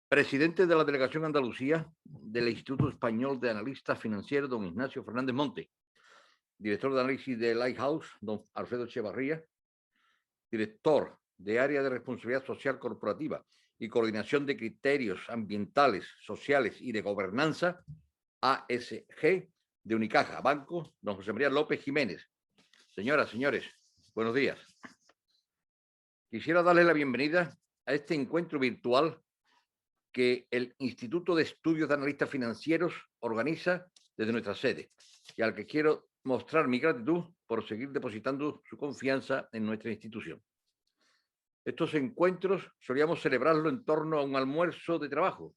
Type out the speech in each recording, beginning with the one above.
Presidente de la Delegación Andalucía del Instituto Español de Analistas Financieros, don Ignacio Fernández Monte. Director de análisis de Lighthouse, don Alfredo Echevarría. Director de Área de Responsabilidad Social Corporativa y Coordinación de Criterios Ambientales, Sociales y de Gobernanza, ASG, de Unicaja Banco, don José María López Jiménez. Señoras, señores, buenos días. Quisiera darles la bienvenida a este encuentro virtual que el Instituto de Estudios de Analistas Financieros organiza desde nuestra sede y al que quiero mostrar mi gratitud por seguir depositando su confianza en nuestra institución. Estos encuentros solíamos celebrarlo en torno a un almuerzo de trabajo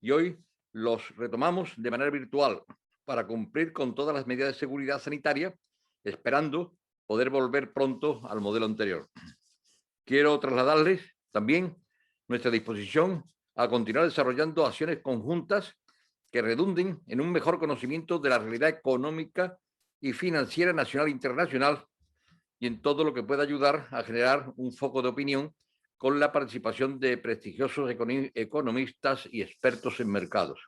y hoy los retomamos de manera virtual para cumplir con todas las medidas de seguridad sanitaria, esperando poder volver pronto al modelo anterior. Quiero trasladarles también nuestra disposición a continuar desarrollando acciones conjuntas que redunden en un mejor conocimiento de la realidad económica y financiera nacional e internacional y en todo lo que pueda ayudar a generar un foco de opinión con la participación de prestigiosos economistas y expertos en mercados.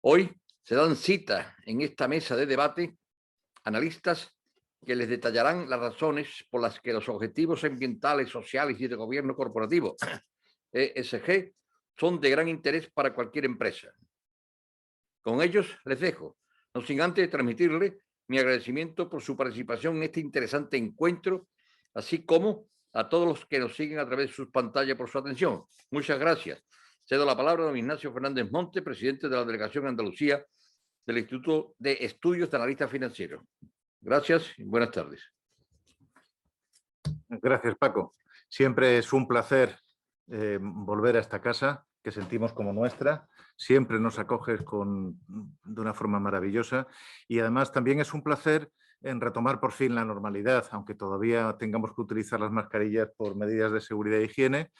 Hoy se dan cita en esta mesa de debate analistas que les detallarán las razones por las que los objetivos ambientales, sociales y de gobierno corporativo, ESG, son de gran interés para cualquier empresa. Con ellos les dejo, no sin antes transmitirle mi agradecimiento por su participación en este interesante encuentro, así como a todos los que nos siguen a través de sus pantallas por su atención. Muchas gracias. Cedo la palabra a don Ignacio Fernández Monte, presidente de la Delegación Andalucía del Instituto de Estudios de Analistas Financieros. Gracias y buenas tardes. Gracias, Paco. Siempre es un placer volver a esta casa que sentimos como nuestra. Siempre nos acoges de una forma maravillosa y además también es un placer en retomar por fin la normalidad, aunque todavía tengamos que utilizar las mascarillas por medidas de seguridad e higiene,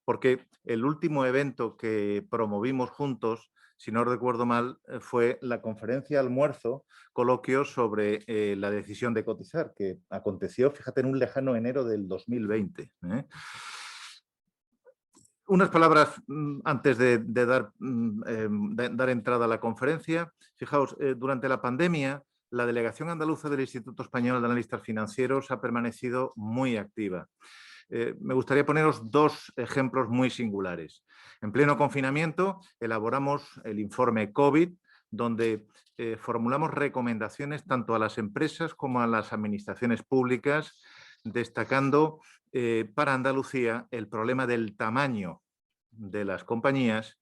porque el último evento que promovimos juntos, si no recuerdo mal, fue la conferencia almuerzo, coloquio sobre la decisión de cotizar, que aconteció, fíjate, en un lejano enero del 2020. Unas palabras antes de dar entrada a la conferencia. Fijaos, durante la pandemia, la Delegación Andaluza del Instituto Español de Analistas Financieros ha permanecido muy activa. Me gustaría poneros dos ejemplos muy singulares. En pleno confinamiento elaboramos el informe COVID, donde formulamos recomendaciones tanto a las empresas como a las administraciones públicas, destacando para Andalucía el problema del tamaño de las compañías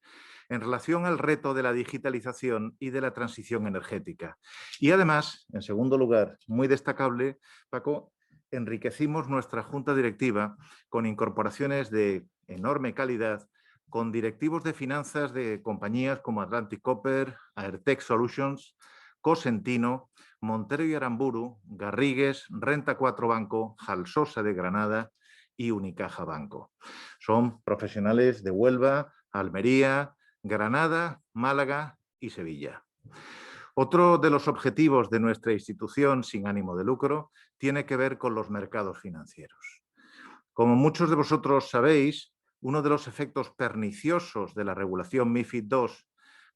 en relación al reto de la digitalización y de la transición energética. Y además, en segundo lugar, muy destacable, Paco, enriquecimos nuestra junta directiva con incorporaciones de enorme calidad con directivos de finanzas de compañías como Atlantic Copper, Airtech Solutions, Cosentino, Montero y Aramburu, Garrigues, Renta 4 Banco, Jalsosa de Granada y Unicaja Banco. Son profesionales de Huelva, Almería, Granada, Málaga y Sevilla. Otro de los objetivos de nuestra institución sin ánimo de lucro tiene que ver con los mercados financieros. Como muchos de vosotros sabéis, uno de los efectos perniciosos de la regulación MiFID II,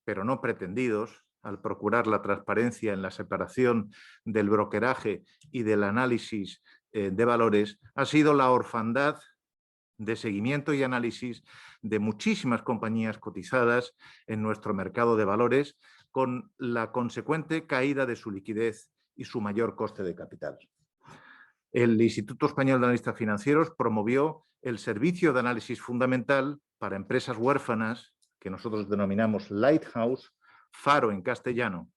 pero no pretendidos, al procurar la transparencia en la separación del brokeraje y del análisis de valores, ha sido la orfandad de seguimiento y análisis de muchísimas compañías cotizadas en nuestro mercado de valores, con la consecuente caída de su liquidez y su mayor coste de capital. El Instituto Español de Analistas Financieros promovió el servicio de análisis fundamental para empresas huérfanas, que nosotros denominamos Lighthouse, Faro en castellano,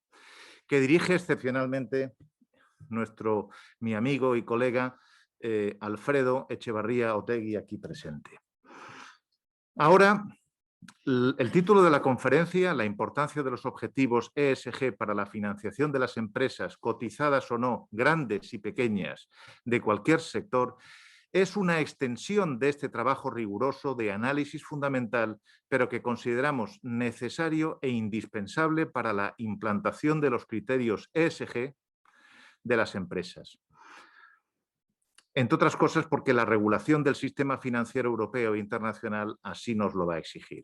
que dirige excepcionalmente mi amigo y colega Alfredo Echevarría Otegui, aquí presente. Ahora, el título de la conferencia, la importancia de los objetivos ESG para la financiación de las empresas, cotizadas o no, grandes y pequeñas, de cualquier sector, es una extensión de este trabajo riguroso de análisis fundamental, pero que consideramos necesario e indispensable para la implantación de los criterios ESG de las empresas. Entre otras cosas porque la regulación del sistema financiero europeo e internacional así nos lo va a exigir.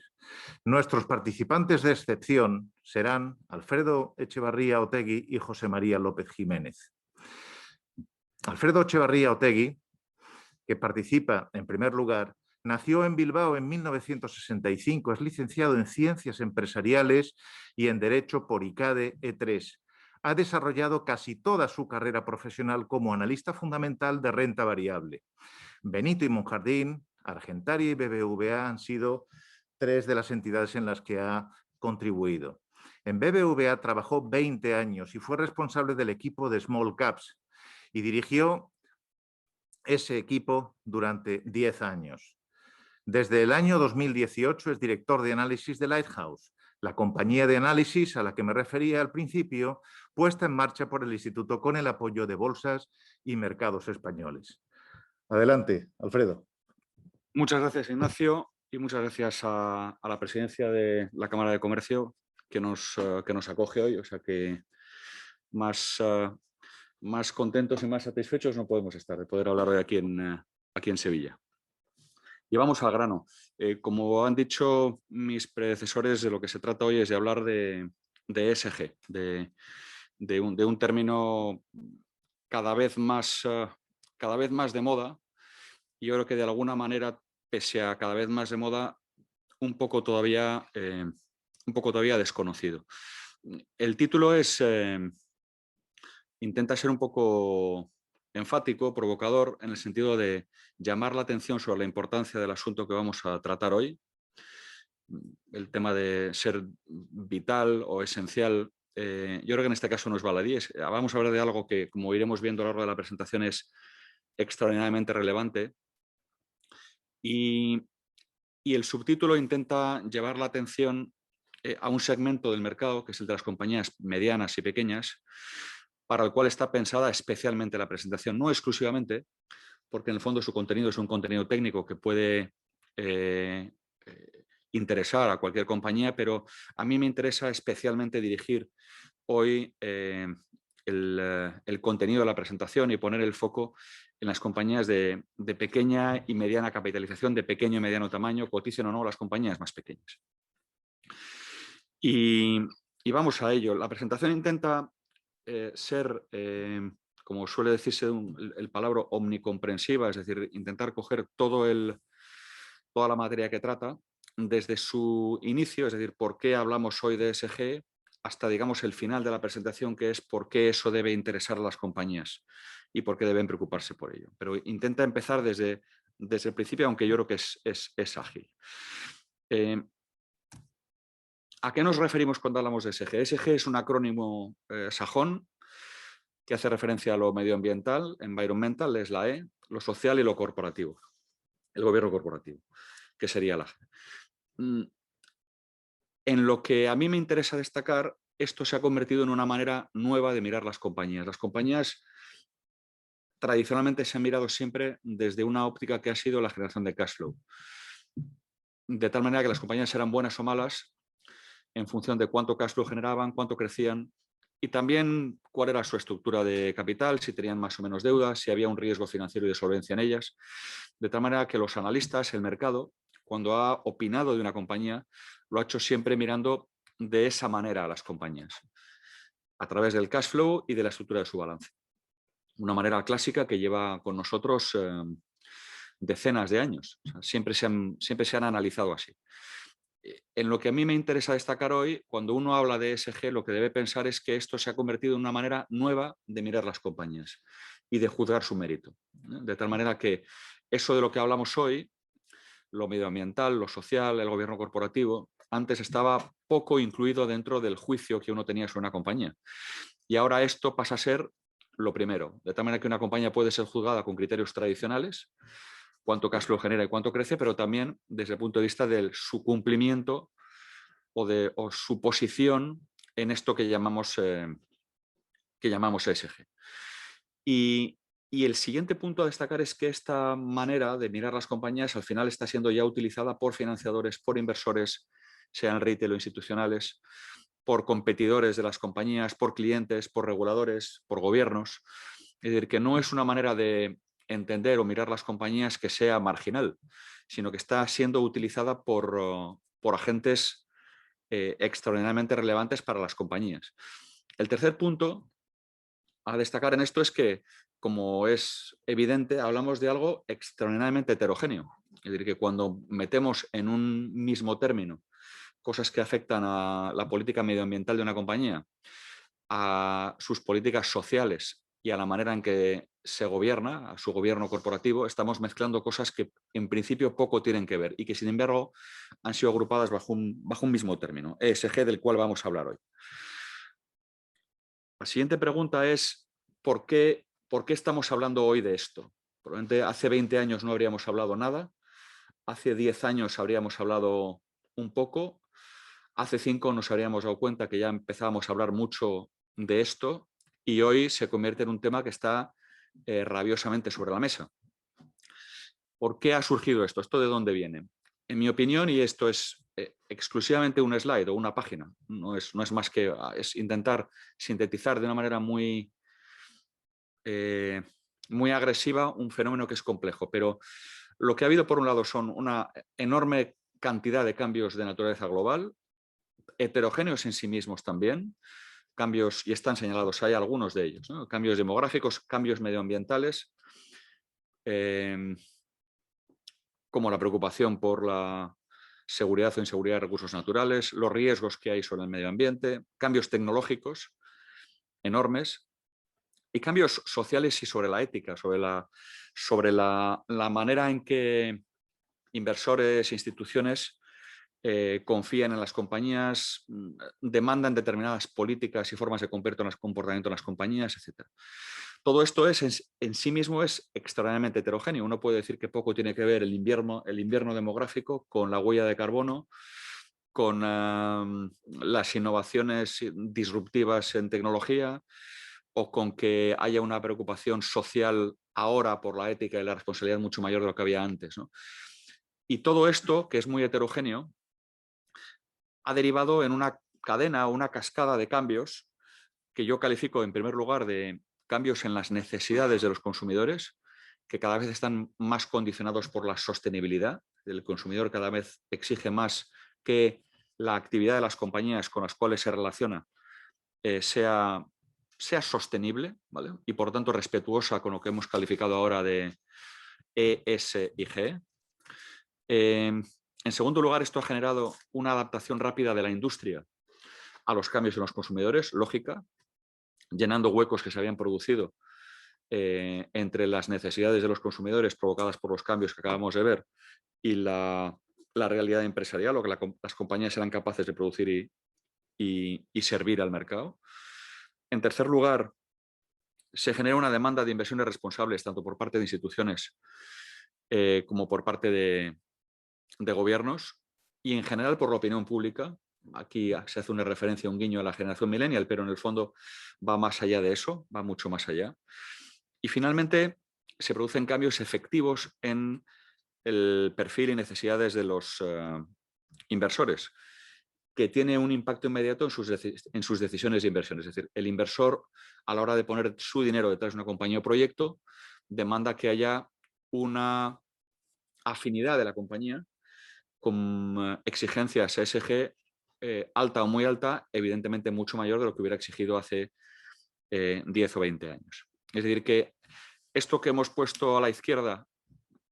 Nuestros participantes de excepción serán Alfredo Echevarría Otegui y José María López Jiménez. Alfredo Echevarría Otegui, que participa en primer lugar, nació en Bilbao en 1965, es licenciado en Ciencias Empresariales y en Derecho por ICADE E3. Ha desarrollado casi toda su carrera profesional como analista fundamental de renta variable. Benito y Monjardín, Argentaria y BBVA han sido tres de las entidades en las que ha contribuido. En BBVA trabajó 20 años y fue responsable del equipo de Small Caps y dirigió ese equipo durante 10 años. Desde el año 2018 es director de análisis de Lighthouse, la compañía de análisis a la que me refería al principio, puesta en marcha por el Instituto con el apoyo de bolsas y mercados españoles. Adelante, Alfredo. Muchas gracias, Ignacio, y muchas gracias a la presidencia de la Cámara de Comercio que nos acoge hoy. O sea que más contentos y más satisfechos no podemos estar de poder hablar hoy aquí en Sevilla. Y vamos al grano. Como han dicho mis predecesores, de lo que se trata hoy es de hablar de ESG, de un término cada vez más de moda, y yo creo que de alguna manera, pese a cada vez más de moda, un poco todavía desconocido. El título intenta ser un poco enfático, provocador, en el sentido de llamar la atención sobre la importancia del asunto que vamos a tratar hoy. El tema de ser vital o esencial, yo creo que en este caso no es baladí. Vamos a hablar de algo que, como iremos viendo a lo largo de la presentación, es extraordinariamente relevante. Y el subtítulo intenta llevar la atención a un segmento del mercado, que es el de las compañías medianas y pequeñas, para el cual está pensada especialmente la presentación, no exclusivamente, porque en el fondo su contenido es un contenido técnico que puede interesar a cualquier compañía, pero a mí me interesa especialmente dirigir hoy el contenido de la presentación y poner el foco en las compañías de pequeña y mediana capitalización, de pequeño y mediano tamaño, cotizan o no las compañías más pequeñas. Y vamos a ello. La presentación intenta ser, como suele decirse el palabra, omnicomprensiva, es decir, intentar coger toda la materia que trata, desde su inicio, es decir, por qué hablamos hoy de ESG, hasta, digamos, el final de la presentación, que es por qué eso debe interesar a las compañías y por qué deben preocuparse por ello. Pero intenta empezar desde el principio, aunque yo creo que es ágil. ¿A qué nos referimos cuando hablamos de ESG? ESG es un acrónimo sajón que hace referencia a lo medioambiental, environmental es la E, lo social y lo corporativo, el gobierno corporativo, que sería la G. En lo que a mí me interesa destacar, esto se ha convertido en una manera nueva de mirar las compañías. Las compañías tradicionalmente se han mirado siempre desde una óptica que ha sido la generación de cash flow. De tal manera que las compañías eran buenas o malas en función de cuánto cash flow generaban, cuánto crecían y también cuál era su estructura de capital, si tenían más o menos deudas, si había un riesgo financiero y de solvencia en ellas. De tal manera que los analistas, el mercado, cuando ha opinado de una compañía, lo ha hecho siempre mirando de esa manera a las compañías, a través del cash flow y de la estructura de su balance. Una manera clásica que lleva con nosotros decenas de años. O sea, siempre se han analizado así. En lo que a mí me interesa destacar hoy, cuando uno habla de ESG, lo que debe pensar es que esto se ha convertido en una manera nueva de mirar las compañías y de juzgar su mérito. De tal manera que eso de lo que hablamos hoy, lo medioambiental, lo social, el gobierno corporativo, antes estaba poco incluido dentro del juicio que uno tenía sobre una compañía. Y ahora esto pasa a ser lo primero. De tal manera que una compañía puede ser juzgada con criterios tradicionales, cuánto cash flow genera y cuánto crece, pero también desde el punto de vista de su cumplimiento o su posición en esto que llamamos ESG. Y el siguiente punto a destacar es que esta manera de mirar las compañías al final está siendo ya utilizada por financiadores, por inversores, sean retail o institucionales, por competidores de las compañías, por clientes, por reguladores, por gobiernos. Es decir, que no es una manera de entender o mirar las compañías que sea marginal, sino que está siendo utilizada por agentes extraordinariamente relevantes para las compañías. El tercer punto a destacar en esto es que, como es evidente, hablamos de algo extraordinariamente heterogéneo. Es decir, que cuando metemos en un mismo término cosas que afectan a la política medioambiental de una compañía, a sus políticas sociales y a la manera en que se gobierna, a su gobierno corporativo, estamos mezclando cosas que en principio poco tienen que ver y que sin embargo han sido agrupadas bajo un mismo término, ESG, del cual vamos a hablar hoy. La siguiente pregunta es, ¿por qué estamos hablando hoy de esto? Probablemente hace 20 años no habríamos hablado nada, hace 10 años habríamos hablado un poco, hace 5 nos habríamos dado cuenta que ya empezábamos a hablar mucho de esto y hoy se convierte en un tema que está rabiosamente sobre la mesa. ¿Por qué ha surgido esto? ¿Esto de dónde viene? En mi opinión, y esto es exclusivamente un slide o una página, no es más que es intentar sintetizar de una manera muy agresiva un fenómeno que es complejo, pero lo que ha habido por un lado son una enorme cantidad de cambios de naturaleza global, heterogéneos en sí mismos también, cambios, y están señalados, hay algunos de ellos, ¿no? Cambios demográficos, cambios medioambientales, como la preocupación por la seguridad o inseguridad de recursos naturales, los riesgos que hay sobre el medio ambiente, cambios tecnológicos enormes y cambios sociales y sobre la ética, sobre la manera en que inversores e instituciones confían en las compañías, demandan determinadas políticas y formas de comportamiento en las compañías, etc. Todo esto en sí mismo es extraordinariamente heterogéneo. Uno puede decir que poco tiene que ver el invierno demográfico con la huella de carbono, con las innovaciones disruptivas en tecnología o con que haya una preocupación social ahora por la ética y la responsabilidad mucho mayor de lo que había antes, ¿no? Y todo esto, que es muy heterogéneo, ha derivado en una cadena, una cascada de cambios que yo califico en primer lugar de cambios en las necesidades de los consumidores, que cada vez están más condicionados por la sostenibilidad. El consumidor cada vez exige más que la actividad de las compañías con las cuales se relaciona sea sostenible, ¿vale? Y por tanto respetuosa con lo que hemos calificado ahora de ESG. En segundo lugar, esto ha generado una adaptación rápida de la industria a los cambios en los consumidores, lógica, llenando huecos que se habían producido entre las necesidades de los consumidores provocadas por los cambios que acabamos de ver y la realidad empresarial, lo que las compañías eran capaces de producir y servir al mercado. En tercer lugar, se genera una demanda de inversiones responsables, tanto por parte de instituciones como por parte de gobiernos y en general por la opinión pública. Aquí se hace una referencia, un guiño a la generación millennial, pero en el fondo va más allá de eso, va mucho más allá. Y finalmente se producen cambios efectivos en el perfil y necesidades de los inversores, que tiene un impacto inmediato en sus decisiones de inversión. Es decir, el inversor, a la hora de poner su dinero detrás de una compañía o proyecto, demanda que haya una afinidad de la compañía con exigencias ESG alta o muy alta, evidentemente mucho mayor de lo que hubiera exigido hace 10 o 20 años. Es decir, que esto que hemos puesto a la izquierda,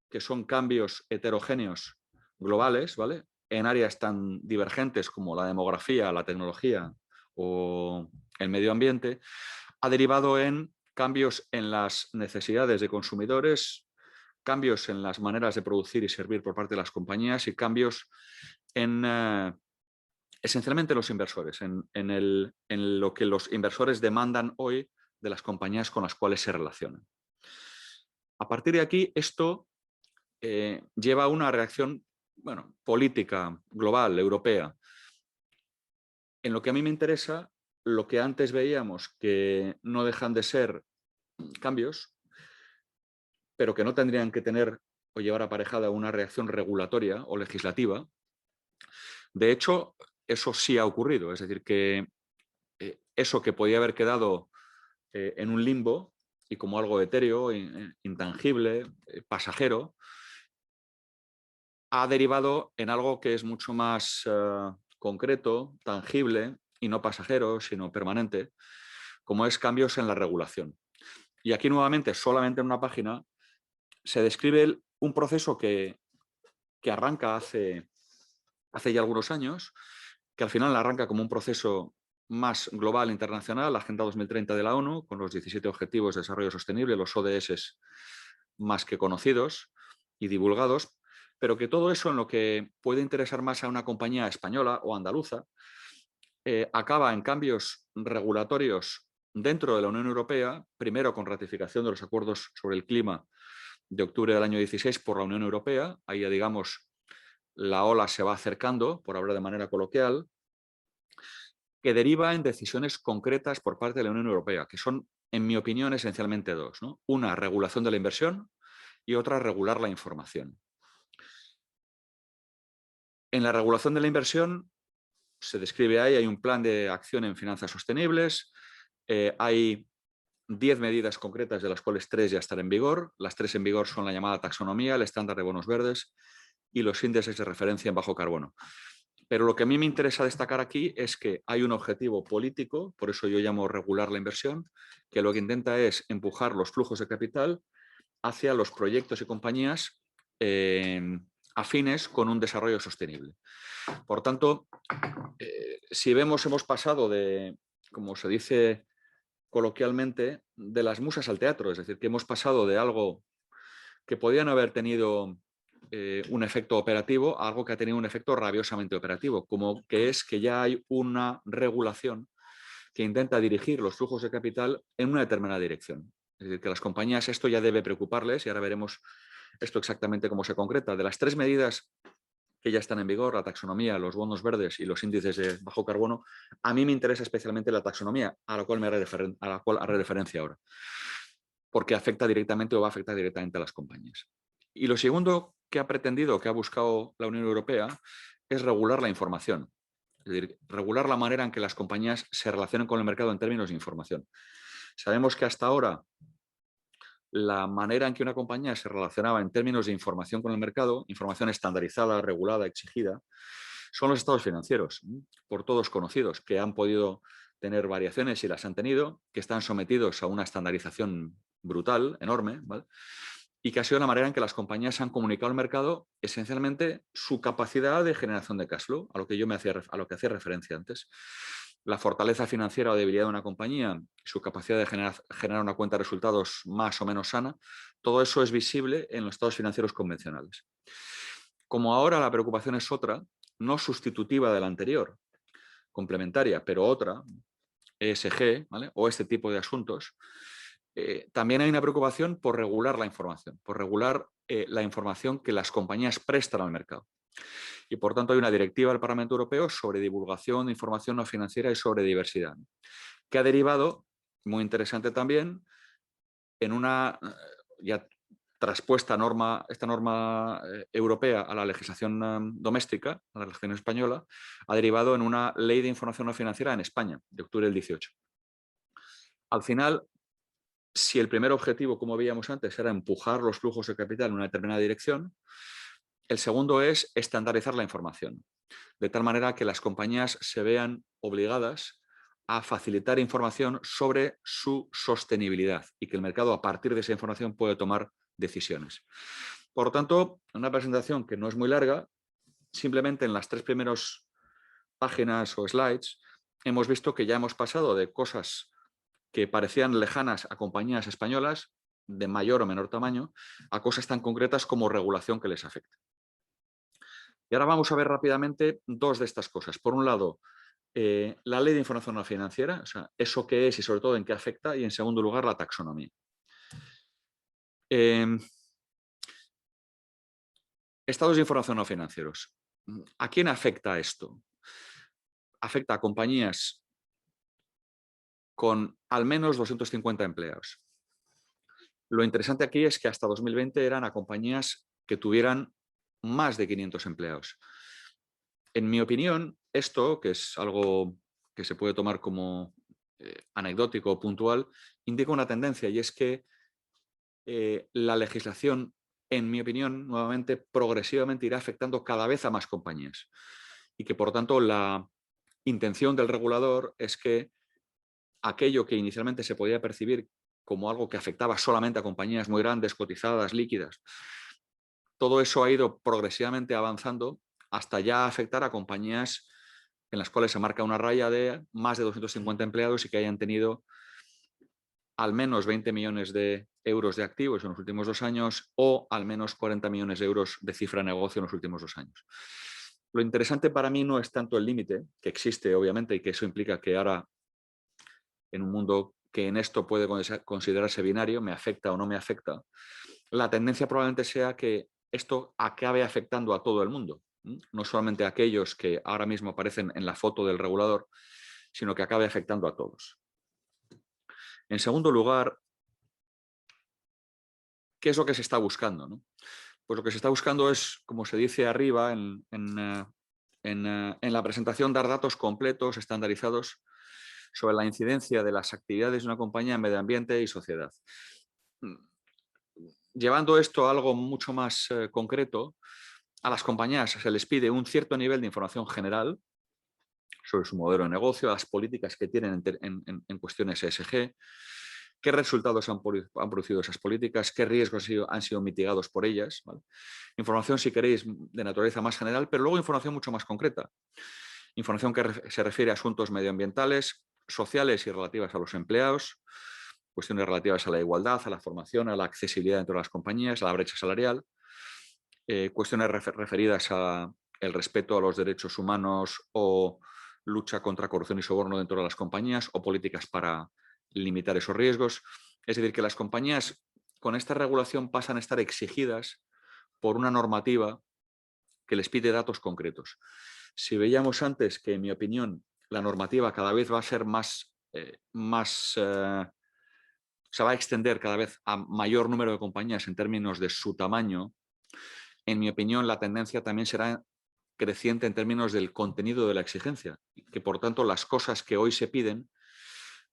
que son cambios heterogéneos globales, ¿vale?, en áreas tan divergentes como la demografía, la tecnología o el medio ambiente, ha derivado en cambios en las necesidades de consumidores, cambios en las maneras de producir y servir por parte de las compañías y cambios en esencialmente los inversores, en lo que los inversores demandan hoy de las compañías con las cuales se relacionan. A partir de aquí, esto lleva a una reacción, bueno, política, global, europea. En lo que a mí me interesa, lo que antes veíamos que no dejan de ser cambios, pero que no tendrían que tener o llevar aparejada una reacción regulatoria o legislativa. De hecho, eso sí ha ocurrido, es decir, que eso que podía haber quedado en un limbo y como algo etéreo, intangible, pasajero, ha derivado en algo que es mucho más concreto, tangible y no pasajero, sino permanente, como es cambios en la regulación. Y aquí nuevamente, solamente en una página, se describe un proceso que arranca hace ya algunos años, que al final arranca como un proceso más global internacional, la Agenda 2030 de la ONU, con los 17 Objetivos de Desarrollo Sostenible, los ODS más que conocidos y divulgados, pero que todo eso en lo que puede interesar más a una compañía española o andaluza, acaba en cambios regulatorios dentro de la Unión Europea, primero con ratificación de los acuerdos sobre el clima de octubre del año 16 por la Unión Europea, ahí ya digamos la ola se va acercando, por hablar de manera coloquial, que deriva en decisiones concretas por parte de la Unión Europea, que son, en mi opinión, esencialmente dos, ¿no? Una, regulación de la inversión y otra, regular la información. En la regulación de la inversión se describe ahí, hay un plan de acción en finanzas sostenibles, hay 10 medidas concretas de las cuales 3 ya están en vigor. Las 3 en vigor son la llamada taxonomía, el estándar de bonos verdes y los índices de referencia en bajo carbono. Pero lo que a mí me interesa destacar aquí es que hay un objetivo político, por eso yo llamo regular la inversión, que lo que intenta es empujar los flujos de capital hacia los proyectos y compañías afines con un desarrollo sostenible. Por tanto, si vemos, hemos pasado de, como se dice coloquialmente, de las musas al teatro, es decir, que hemos pasado de algo que podían haber tenido un efecto operativo a algo que ha tenido un efecto rabiosamente operativo, como que es que ya hay una regulación que intenta dirigir los flujos de capital en una determinada dirección. Es decir, que las compañías esto ya debe preocuparles y ahora veremos esto exactamente cómo se concreta. De las 3 medidas que ya están en vigor, la taxonomía, los bonos verdes y los índices de bajo carbono, a mí me interesa especialmente la taxonomía, a la cual haré referencia ahora, porque afecta directamente o va a afectar directamente a las compañías. Y lo segundo que ha pretendido, que ha buscado la Unión Europea, es regular la información. Es decir, regular la manera en que las compañías se relacionan con el mercado en términos de información. Sabemos que hasta ahora la manera en que una compañía se relacionaba en términos de información con el mercado, información estandarizada, regulada, exigida, son los estados financieros, por todos conocidos, que han podido tener variaciones y las han tenido, que están sometidos a una estandarización brutal, enorme, ¿vale? Y que ha sido la manera en que las compañías han comunicado al mercado esencialmente su capacidad de generación de cash flow, a lo que hacía referencia antes. La fortaleza financiera o debilidad de una compañía, su capacidad de generar una cuenta de resultados más o menos sana, todo eso es visible en los estados financieros convencionales. Como ahora la preocupación es otra, no sustitutiva de la anterior, complementaria, pero otra, ESG, ¿vale? O este tipo de asuntos, también hay una preocupación por regular la información, por regular la información que las compañías prestan al mercado. Y por tanto hay una directiva del Parlamento Europeo sobre divulgación de información no financiera y sobre diversidad, que ha derivado, muy interesante también, en una ya traspuesta esta norma europea a la legislación doméstica, a la legislación española, ha derivado en una ley de información no financiera en España, de octubre del 18. Al final, si el primer objetivo, como veíamos antes, era empujar los flujos de capital en una determinada dirección, el segundo es estandarizar la información, de tal manera que las compañías se vean obligadas a facilitar información sobre su sostenibilidad y que el mercado a partir de esa información puede tomar decisiones. Por lo tanto, en una presentación que no es muy larga, simplemente en las 3 primeras páginas o slides hemos visto que ya hemos pasado de cosas que parecían lejanas a compañías españolas de mayor o menor tamaño a cosas tan concretas como regulación que les afecta. Y ahora vamos a ver rápidamente 2 de estas cosas. Por un lado, la ley de información no financiera, o sea, eso qué es y sobre todo en qué afecta, y en segundo lugar, la taxonomía. Estados de información no financieros. ¿A quién afecta esto? Afecta a compañías con al menos 250 empleados. Lo interesante aquí es que hasta 2020 eran a compañías que tuvieran más de 500 empleados. En mi opinión, esto, que es algo que se puede tomar como anecdótico o puntual, indica una tendencia, y es que la legislación, en mi opinión, nuevamente, progresivamente irá afectando cada vez a más compañías. Y que, por tanto, la intención del regulador es que aquello que inicialmente se podía percibir como algo que afectaba solamente a compañías muy grandes, cotizadas, líquidas, todo eso ha ido progresivamente avanzando hasta ya afectar a compañías en las cuales se marca una raya de más de 250 empleados y que hayan tenido al menos 20 millones de euros de activos en los últimos 2 años o al menos 40 millones de euros de cifra de negocio en los últimos 2 años. Lo interesante para mí no es tanto el límite, que existe obviamente y que eso implica que ahora, en un mundo que en esto puede considerarse binario, me afecta o no me afecta, la tendencia probablemente sea que esto acabe afectando a todo el mundo, no solamente a aquellos que ahora mismo aparecen en la foto del regulador, sino que acabe afectando a todos. En segundo lugar, ¿qué es lo que se está buscando, no? Pues lo que se está buscando es, como se dice arriba en la presentación, dar datos completos, estandarizados, sobre la incidencia de las actividades de una compañía en medio ambiente y sociedad. Llevando esto a algo mucho más concreto, a las compañías se les pide un cierto nivel de información general sobre su modelo de negocio, las políticas que tienen en cuestiones ESG, qué resultados han producido esas políticas, qué riesgos han sido mitigados por ellas, ¿vale? Información, si queréis, de naturaleza más general, pero luego información mucho más concreta. Información que se refiere a asuntos medioambientales, sociales y relativas a los empleados, cuestiones relativas a la igualdad, a la formación, a la accesibilidad dentro de las compañías, a la brecha salarial, cuestiones referidas al respeto a los derechos humanos o lucha contra corrupción y soborno dentro de las compañías o políticas para limitar esos riesgos. Es decir, que las compañías con esta regulación pasan a estar exigidas por una normativa que les pide datos concretos. Si veíamos antes que, en mi opinión, la normativa cada vez va a ser se va a extender cada vez a mayor número de compañías en términos de su tamaño, en mi opinión, la tendencia también será creciente en términos del contenido de la exigencia, que por tanto las cosas que hoy se piden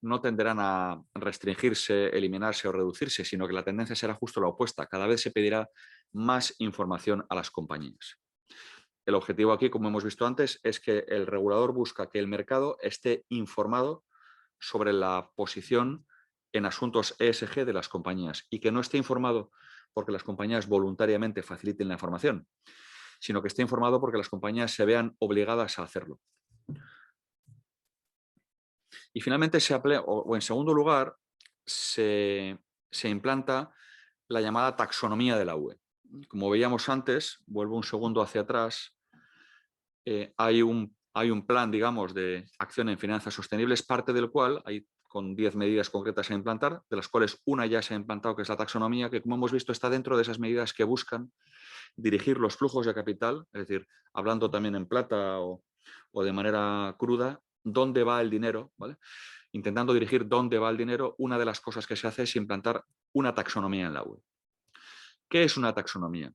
no tenderán a restringirse, eliminarse o reducirse, sino que la tendencia será justo la opuesta. Cada vez se pedirá más información a las compañías. El objetivo aquí, como hemos visto antes, es que el regulador busca que el mercado esté informado sobre la posición en asuntos ESG de las compañías y que no esté informado porque las compañías voluntariamente faciliten la información, sino que esté informado porque las compañías se vean obligadas a hacerlo. Y finalmente, en segundo lugar, se implanta la llamada taxonomía de la UE. Como veíamos antes, vuelvo un segundo hacia atrás, hay un plan, digamos, de acción en finanzas sostenibles, parte del cual hay con 10 medidas concretas a implantar, de las cuales una ya se ha implantado, que es la taxonomía, que, como hemos visto, está dentro de esas medidas que buscan dirigir los flujos de capital, es decir, hablando también en plata o de manera cruda, dónde va el dinero, ¿vale? Intentando dirigir dónde va el dinero. Una de las cosas que se hace es implantar una taxonomía en la UE. ¿Qué es una taxonomía?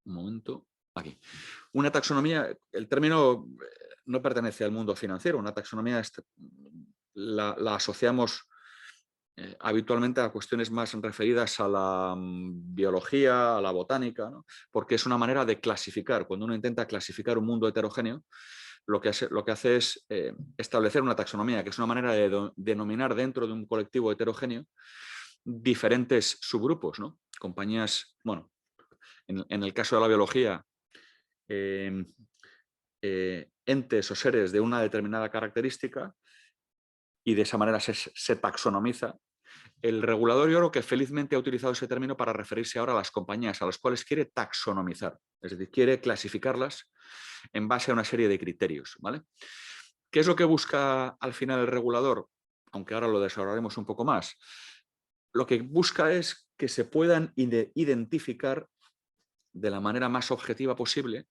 Un momento, aquí. Una taxonomía, el término no pertenece al mundo financiero. Una taxonomía la asociamos habitualmente a cuestiones más referidas a la biología, a la botánica, ¿no? Porque es una manera de clasificar. Cuando uno intenta clasificar un mundo heterogéneo, lo que hace es establecer una taxonomía, que es una manera de denominar dentro de un colectivo heterogéneo diferentes subgrupos, ¿no? Compañías, bueno, en el caso de la biología, entes o seres de una determinada característica, y de esa manera se taxonomiza. El regulador, yo creo que felizmente ha utilizado ese término para referirse ahora a las compañías a las cuales quiere taxonomizar, es decir, quiere clasificarlas en base a una serie de criterios, ¿vale? ¿Qué es lo que busca al final el regulador? Aunque ahora lo desarrollaremos un poco más. Lo que busca es que se puedan identificar de la manera más objetiva posible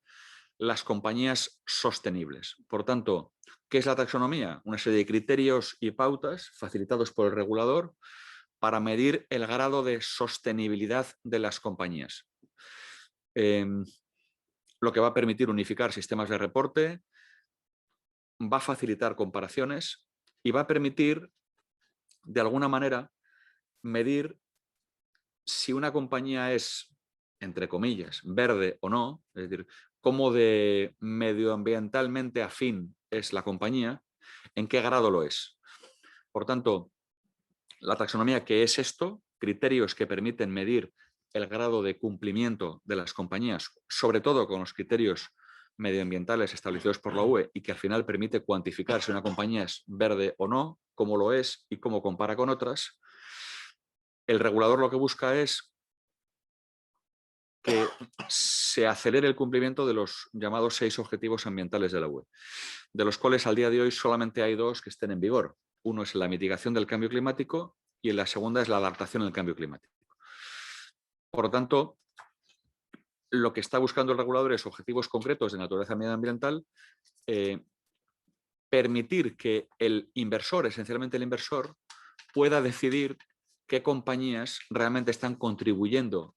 las compañías sostenibles. Por tanto, ¿qué es la taxonomía? Una serie de criterios y pautas facilitados por el regulador para medir el grado de sostenibilidad de las compañías. Lo que va a permitir unificar sistemas de reporte, va a facilitar comparaciones y va a permitir, de alguna manera, medir si una compañía es, entre comillas, verde o no, es decir, cómo de medioambientalmente afín es la compañía, en qué grado lo es. Por tanto, la taxonomía, ¿qué es esto? Criterios que permiten medir el grado de cumplimiento de las compañías, sobre todo con los criterios medioambientales establecidos por la UE y que al final permite cuantificar si una compañía es verde o no, cómo lo es y cómo compara con otras. El regulador lo que busca es que se acelere el cumplimiento de los llamados 6 objetivos ambientales de la UE, de los cuales al día de hoy solamente hay 2 que estén en vigor. Uno es la mitigación del cambio climático y la segunda es la adaptación al cambio climático. Por lo tanto, lo que está buscando el regulador es objetivos concretos de naturaleza medioambiental, permitir que el inversor, esencialmente el inversor, pueda decidir qué compañías realmente están contribuyendo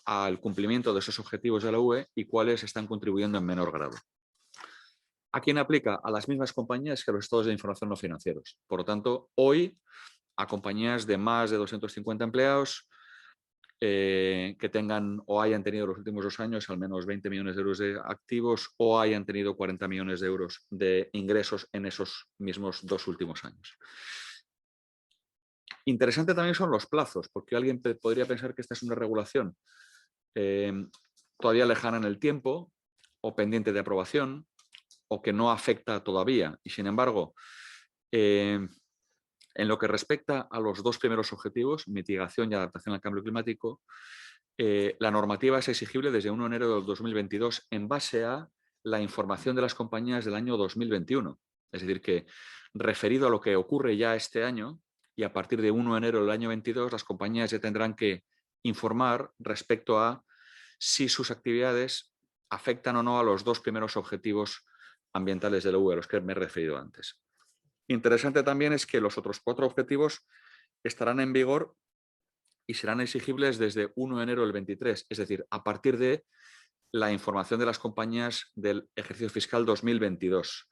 al cumplimiento de esos objetivos de la UE y cuáles están contribuyendo en menor grado. ¿A quién aplica? A las mismas compañías que los estados de información no financieros. Por lo tanto, hoy a compañías de más de 250 empleados que tengan o hayan tenido los últimos 2 años al menos 20 millones de euros de activos o hayan tenido 40 millones de euros de ingresos en esos mismos 2 últimos años. Interesante también son los plazos, porque alguien podría pensar que esta es una regulación todavía lejana en el tiempo o pendiente de aprobación o que no afecta todavía. Y sin embargo, en lo que respecta a los 2 primeros objetivos, mitigación y adaptación al cambio climático, la normativa es exigible desde 1 de enero del 2022 en base a la información de las compañías del año 2021. Es decir, que referido a lo que ocurre ya este año y a partir de 1 de enero del año 22, las compañías ya tendrán que informar respecto a si sus actividades afectan o no a los 2 primeros objetivos ambientales de la UE, a los que me he referido antes. Interesante también es que los otros 4 objetivos estarán en vigor y serán exigibles desde 1 de enero del 23, es decir, a partir de la información de las compañías del ejercicio fiscal 2022.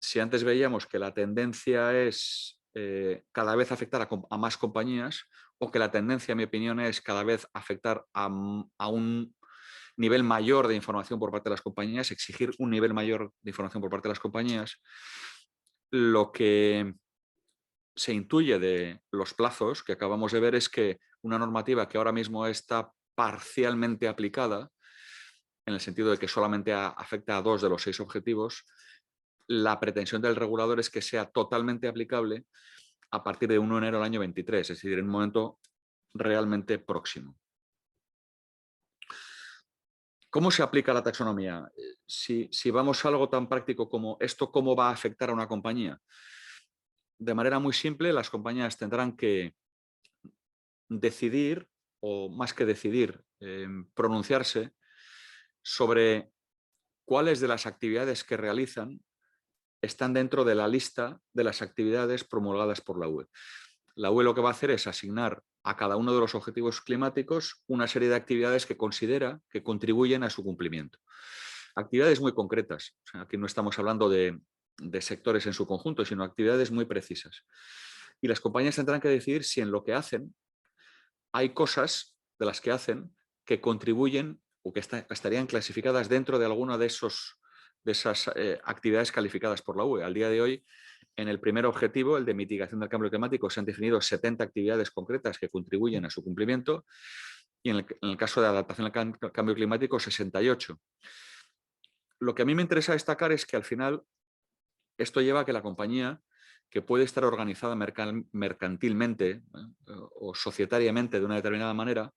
Si antes veíamos que la tendencia es cada vez afectar a más compañías o que la tendencia, en mi opinión, es cada vez afectar a un nivel mayor de información por parte de las compañías, exigir un nivel mayor de información por parte de las compañías, lo que se intuye de los plazos que acabamos de ver es que una normativa que ahora mismo está parcialmente aplicada, en el sentido de que solamente afecta a 2 de los 6 objetivos, la pretensión del regulador es que sea totalmente aplicable a partir de 1 de enero del año 23, es decir, en un momento realmente próximo. ¿Cómo se aplica la taxonomía? Si vamos a algo tan práctico como esto, ¿cómo va a afectar a una compañía? De manera muy simple, las compañías tendrán que decidir, o más que decidir, pronunciarse sobre cuáles de las actividades que realizan están dentro de la lista de las actividades promulgadas por la UE. La UE lo que va a hacer es asignar a cada uno de los objetivos climáticos una serie de actividades que considera que contribuyen a su cumplimiento. Actividades muy concretas. O sea, aquí no estamos hablando de sectores en su conjunto, sino actividades muy precisas. Y las compañías tendrán que decidir si en lo que hacen hay cosas de las que hacen que contribuyen o que estarían clasificadas dentro de alguna de esas actividades calificadas por la UE. Al día de hoy, en el primer objetivo, el de mitigación del cambio climático, se han definido 70 actividades concretas que contribuyen a su cumplimiento y en el caso de adaptación al cambio climático, 68. Lo que a mí me interesa destacar es que al final esto lleva a que la compañía, que puede estar organizada mercantilmente o societariamente de una determinada manera,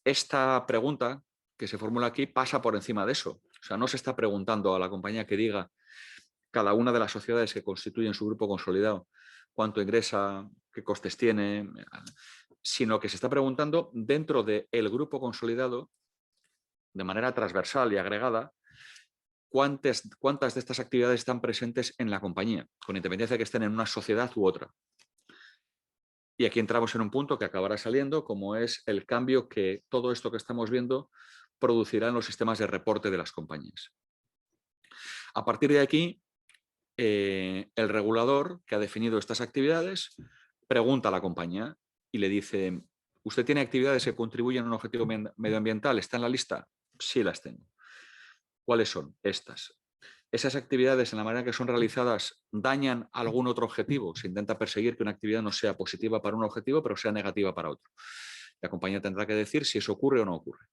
esta pregunta que se formula aquí pasa por encima de eso. O sea, no se está preguntando a la compañía que diga cada una de las sociedades que constituyen su grupo consolidado cuánto ingresa, qué costes tiene, sino que se está preguntando dentro del grupo consolidado, de manera transversal y agregada, cuántas de estas actividades están presentes en la compañía, con independencia de que estén en una sociedad u otra. Y aquí entramos en un punto que acabará saliendo, como es el cambio que todo esto que estamos viendo producirá en los sistemas de reporte de las compañías. A partir de aquí, el regulador que ha definido estas actividades pregunta a la compañía y le dice: ¿usted tiene actividades que contribuyen a un objetivo medioambiental? ¿Está en la lista? Sí, las tengo. ¿Cuáles son? Estas. ¿Esas actividades, en la manera que son realizadas, dañan algún otro objetivo? Se intenta perseguir que una actividad no sea positiva para un objetivo, pero sea negativa para otro. La compañía tendrá que decir si eso ocurre o no ocurre.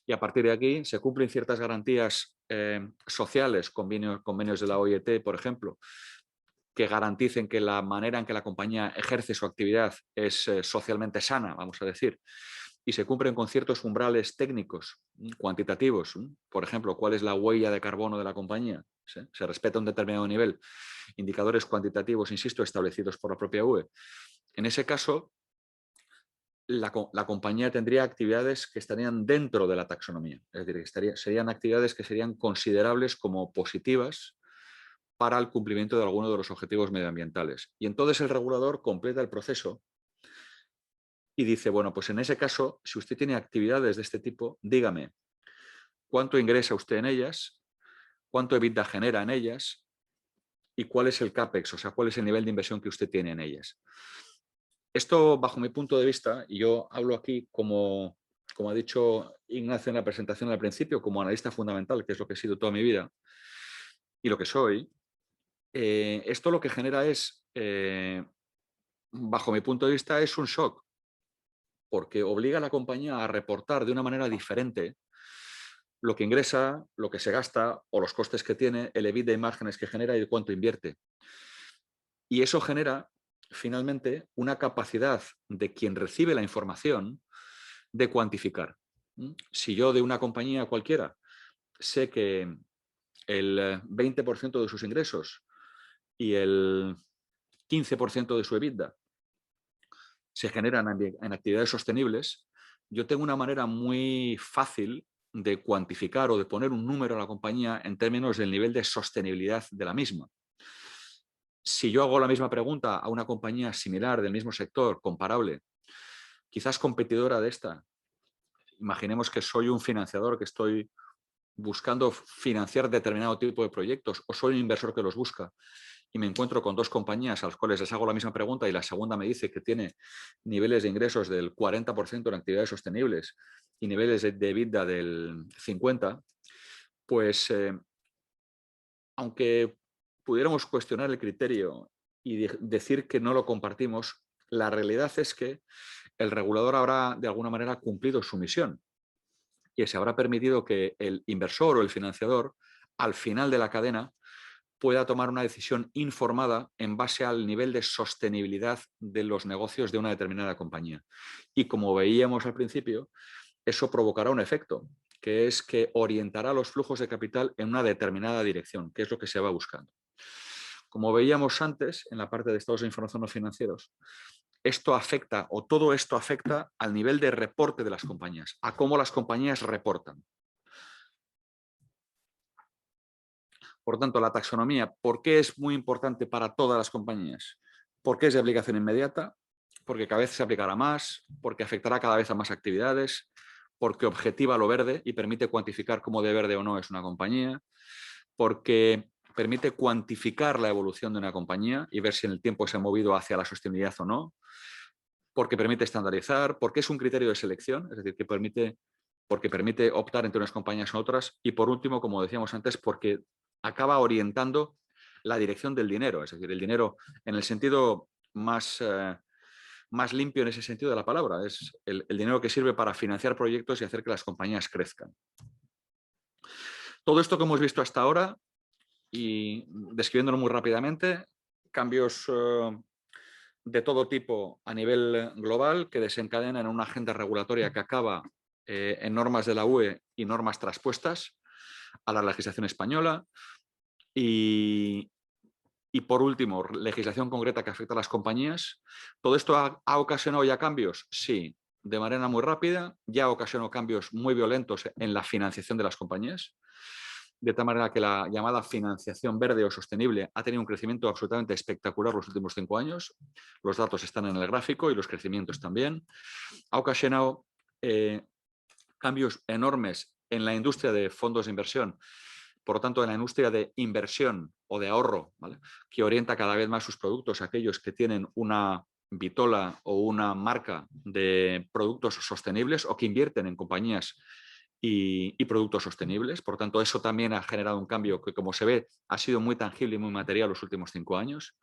Y a partir de aquí se cumplen ciertas garantías sociales, convenios de la OIT, por ejemplo, que garanticen que la manera en que la compañía ejerce su actividad es socialmente sana, vamos a decir, y se cumplen con ciertos umbrales técnicos, cuantitativos. Por ejemplo, cuál es la huella de carbono de la compañía. Se respeta un determinado nivel. Indicadores cuantitativos, insisto, establecidos por la propia UE. En ese caso, la compañía tendría actividades que estarían dentro de la taxonomía. Es decir, serían actividades que serían considerables como positivas para el cumplimiento de alguno de los objetivos medioambientales. Y entonces el regulador completa el proceso y dice: bueno, pues en ese caso, si usted tiene actividades de este tipo, dígame, ¿cuánto ingresa usted en ellas? ¿Cuánto EBITDA genera en ellas? ¿Y cuál es el CAPEX? O sea, ¿cuál es el nivel de inversión que usted tiene en ellas? Esto, bajo mi punto de vista, y yo hablo aquí como ha dicho Ignacio en la presentación al principio, como analista fundamental, que es lo que he sido toda mi vida y lo que soy, esto lo que genera es, bajo mi punto de vista, es un shock, porque obliga a la compañía a reportar de una manera diferente lo que ingresa, lo que se gasta o los costes que tiene, el EBITDA y márgenes que genera y cuánto invierte. Y eso genera, finalmente, una capacidad de quien recibe la información de cuantificar. Si yo de una compañía cualquiera sé que el 20% de sus ingresos y el 15% de su EBITDA se generan en actividades sostenibles, yo tengo una manera muy fácil de cuantificar o de poner un número a la compañía en términos del nivel de sostenibilidad de la misma. Si yo hago la misma pregunta a una compañía similar del mismo sector, comparable, quizás competidora de esta, imaginemos que soy un financiador que estoy buscando financiar determinado tipo de proyectos o soy un inversor que los busca y me encuentro con dos compañías a las cuales les hago la misma pregunta y la segunda me dice que tiene niveles de ingresos del 40% en actividades sostenibles y niveles de EBITDA del 50%, pues aunque pudiéramos cuestionar el criterio y decir que no lo compartimos, la realidad es que el regulador habrá de alguna manera cumplido su misión y se habrá permitido que el inversor o el financiador, al final de la cadena, pueda tomar una decisión informada en base al nivel de sostenibilidad de los negocios de una determinada compañía. Y como veíamos al principio, eso provocará un efecto, que es que orientará los flujos de capital en una determinada dirección, que es lo que se va buscando. Como veíamos antes, en la parte de estados de información no financieros, esto afecta, o todo esto afecta al nivel de reporte de las compañías, a cómo las compañías reportan. Por tanto, la taxonomía, ¿por qué es muy importante para todas las compañías? Porque es de aplicación inmediata, porque cada vez se aplicará más, porque afectará cada vez a más actividades, porque objetiva lo verde y permite cuantificar cómo de verde o no es una compañía, porque permite cuantificar la evolución de una compañía y ver si en el tiempo se ha movido hacia la sostenibilidad o no, porque permite estandarizar, porque es un criterio de selección, es decir, porque permite optar entre unas compañías u otras, y por último, como decíamos antes, porque acaba orientando la dirección del dinero, es decir, el dinero en el sentido más limpio en ese sentido de la palabra, es el dinero que sirve para financiar proyectos y hacer que las compañías crezcan. Todo esto que hemos visto hasta ahora, y describiéndolo muy rápidamente, cambios de todo tipo a nivel global que desencadenan una agenda regulatoria que acaba en normas de la UE y normas traspuestas a la legislación española y por último, legislación concreta que afecta a las compañías. ¿Todo esto ha ocasionado ya cambios? Sí, de manera muy rápida. Ya ocasionó cambios muy violentos en la financiación de las compañías, de tal manera que la llamada financiación verde o sostenible ha tenido un crecimiento absolutamente espectacular los últimos 5 años. Los datos están en el gráfico y los crecimientos también. Ha ocasionado cambios enormes en la industria de fondos de inversión, por lo tanto, en la industria de inversión o de ahorro, ¿vale?, que orienta cada vez más sus productos a aquellos que tienen una vitola o una marca de productos sostenibles o que invierten en compañías y productos sostenibles. Por tanto, eso también ha generado un cambio que, como se ve, ha sido muy tangible y muy material los últimos 5 años.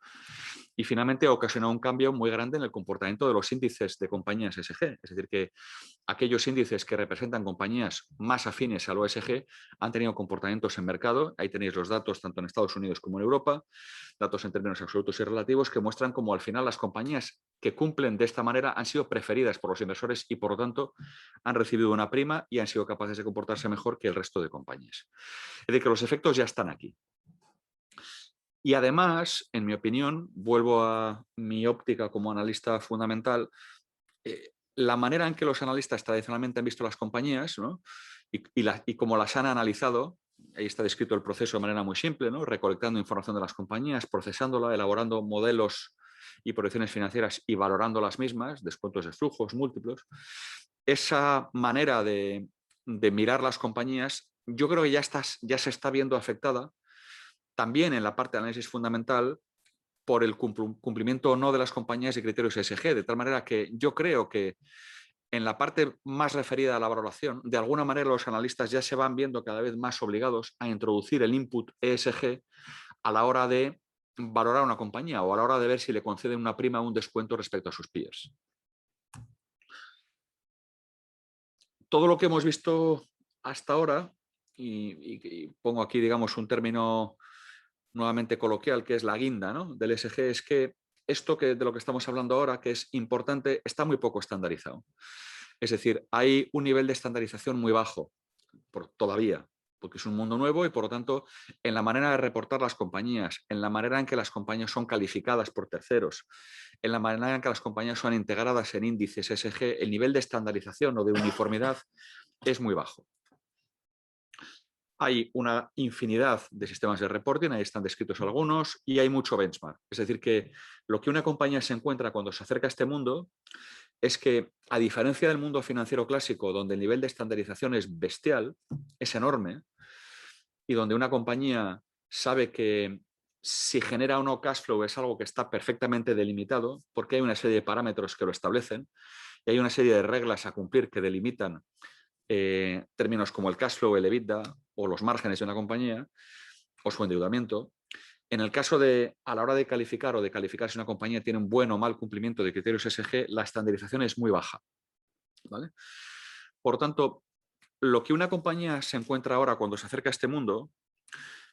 Y finalmente ha ocasionado un cambio muy grande en el comportamiento de los índices de compañías ESG. Es decir, que aquellos índices que representan compañías más afines al ESG han tenido comportamientos en mercado. Ahí tenéis los datos tanto en Estados Unidos como en Europa, datos en términos absolutos y relativos que muestran cómo al final las compañías que cumplen de esta manera han sido preferidas por los inversores y por lo tanto han recibido una prima y han sido capaces de comportarse mejor que el resto de compañías. Es decir, que los efectos ya están aquí. Y además, en mi opinión, vuelvo a mi óptica como analista fundamental, la manera en que los analistas tradicionalmente han visto las compañías, ¿no?, y cómo las han analizado, ahí está descrito el proceso de manera muy simple, ¿no?, recolectando información de las compañías, procesándola, elaborando modelos y proyecciones financieras y valorando las mismas, descuentos de flujos, múltiplos. Esa manera de mirar las compañías, yo creo que ya se está viendo afectada también en la parte de análisis fundamental por el cumplimiento o no de las compañías y criterios ESG, de tal manera que yo creo que en la parte más referida a la valoración, de alguna manera los analistas ya se van viendo cada vez más obligados a introducir el input ESG a la hora de valorar una compañía o a la hora de ver si le conceden una prima o un descuento respecto a sus peers. Todo lo que hemos visto hasta ahora, y pongo aquí, digamos, un término nuevamente coloquial, que es la guinda, ¿no?, del ESG, es que esto de lo que estamos hablando ahora, que es importante, está muy poco estandarizado. Es decir, hay un nivel de estandarización muy bajo todavía, porque es un mundo nuevo y, por lo tanto, en la manera de reportar las compañías, en la manera en que las compañías son calificadas por terceros, en la manera en que las compañías son integradas en índices ESG, el nivel de estandarización o de uniformidad es muy bajo. Hay una infinidad de sistemas de reporting, ahí están descritos algunos, y hay mucho benchmark. Es decir, que lo que una compañía se encuentra cuando se acerca a este mundo es que, a diferencia del mundo financiero clásico, donde el nivel de estandarización es bestial, es enorme, y donde una compañía sabe que si genera o no cash flow es algo que está perfectamente delimitado, porque hay una serie de parámetros que lo establecen, y hay una serie de reglas a cumplir que delimitan términos como el cash flow, el EBITDA o los márgenes de una compañía o su endeudamiento. En el caso de, a la hora de calificar o de calificar si una compañía tiene un buen o mal cumplimiento de criterios ESG, la estandarización es muy baja, ¿vale? Por lo tanto, lo que una compañía se encuentra ahora cuando se acerca a este mundo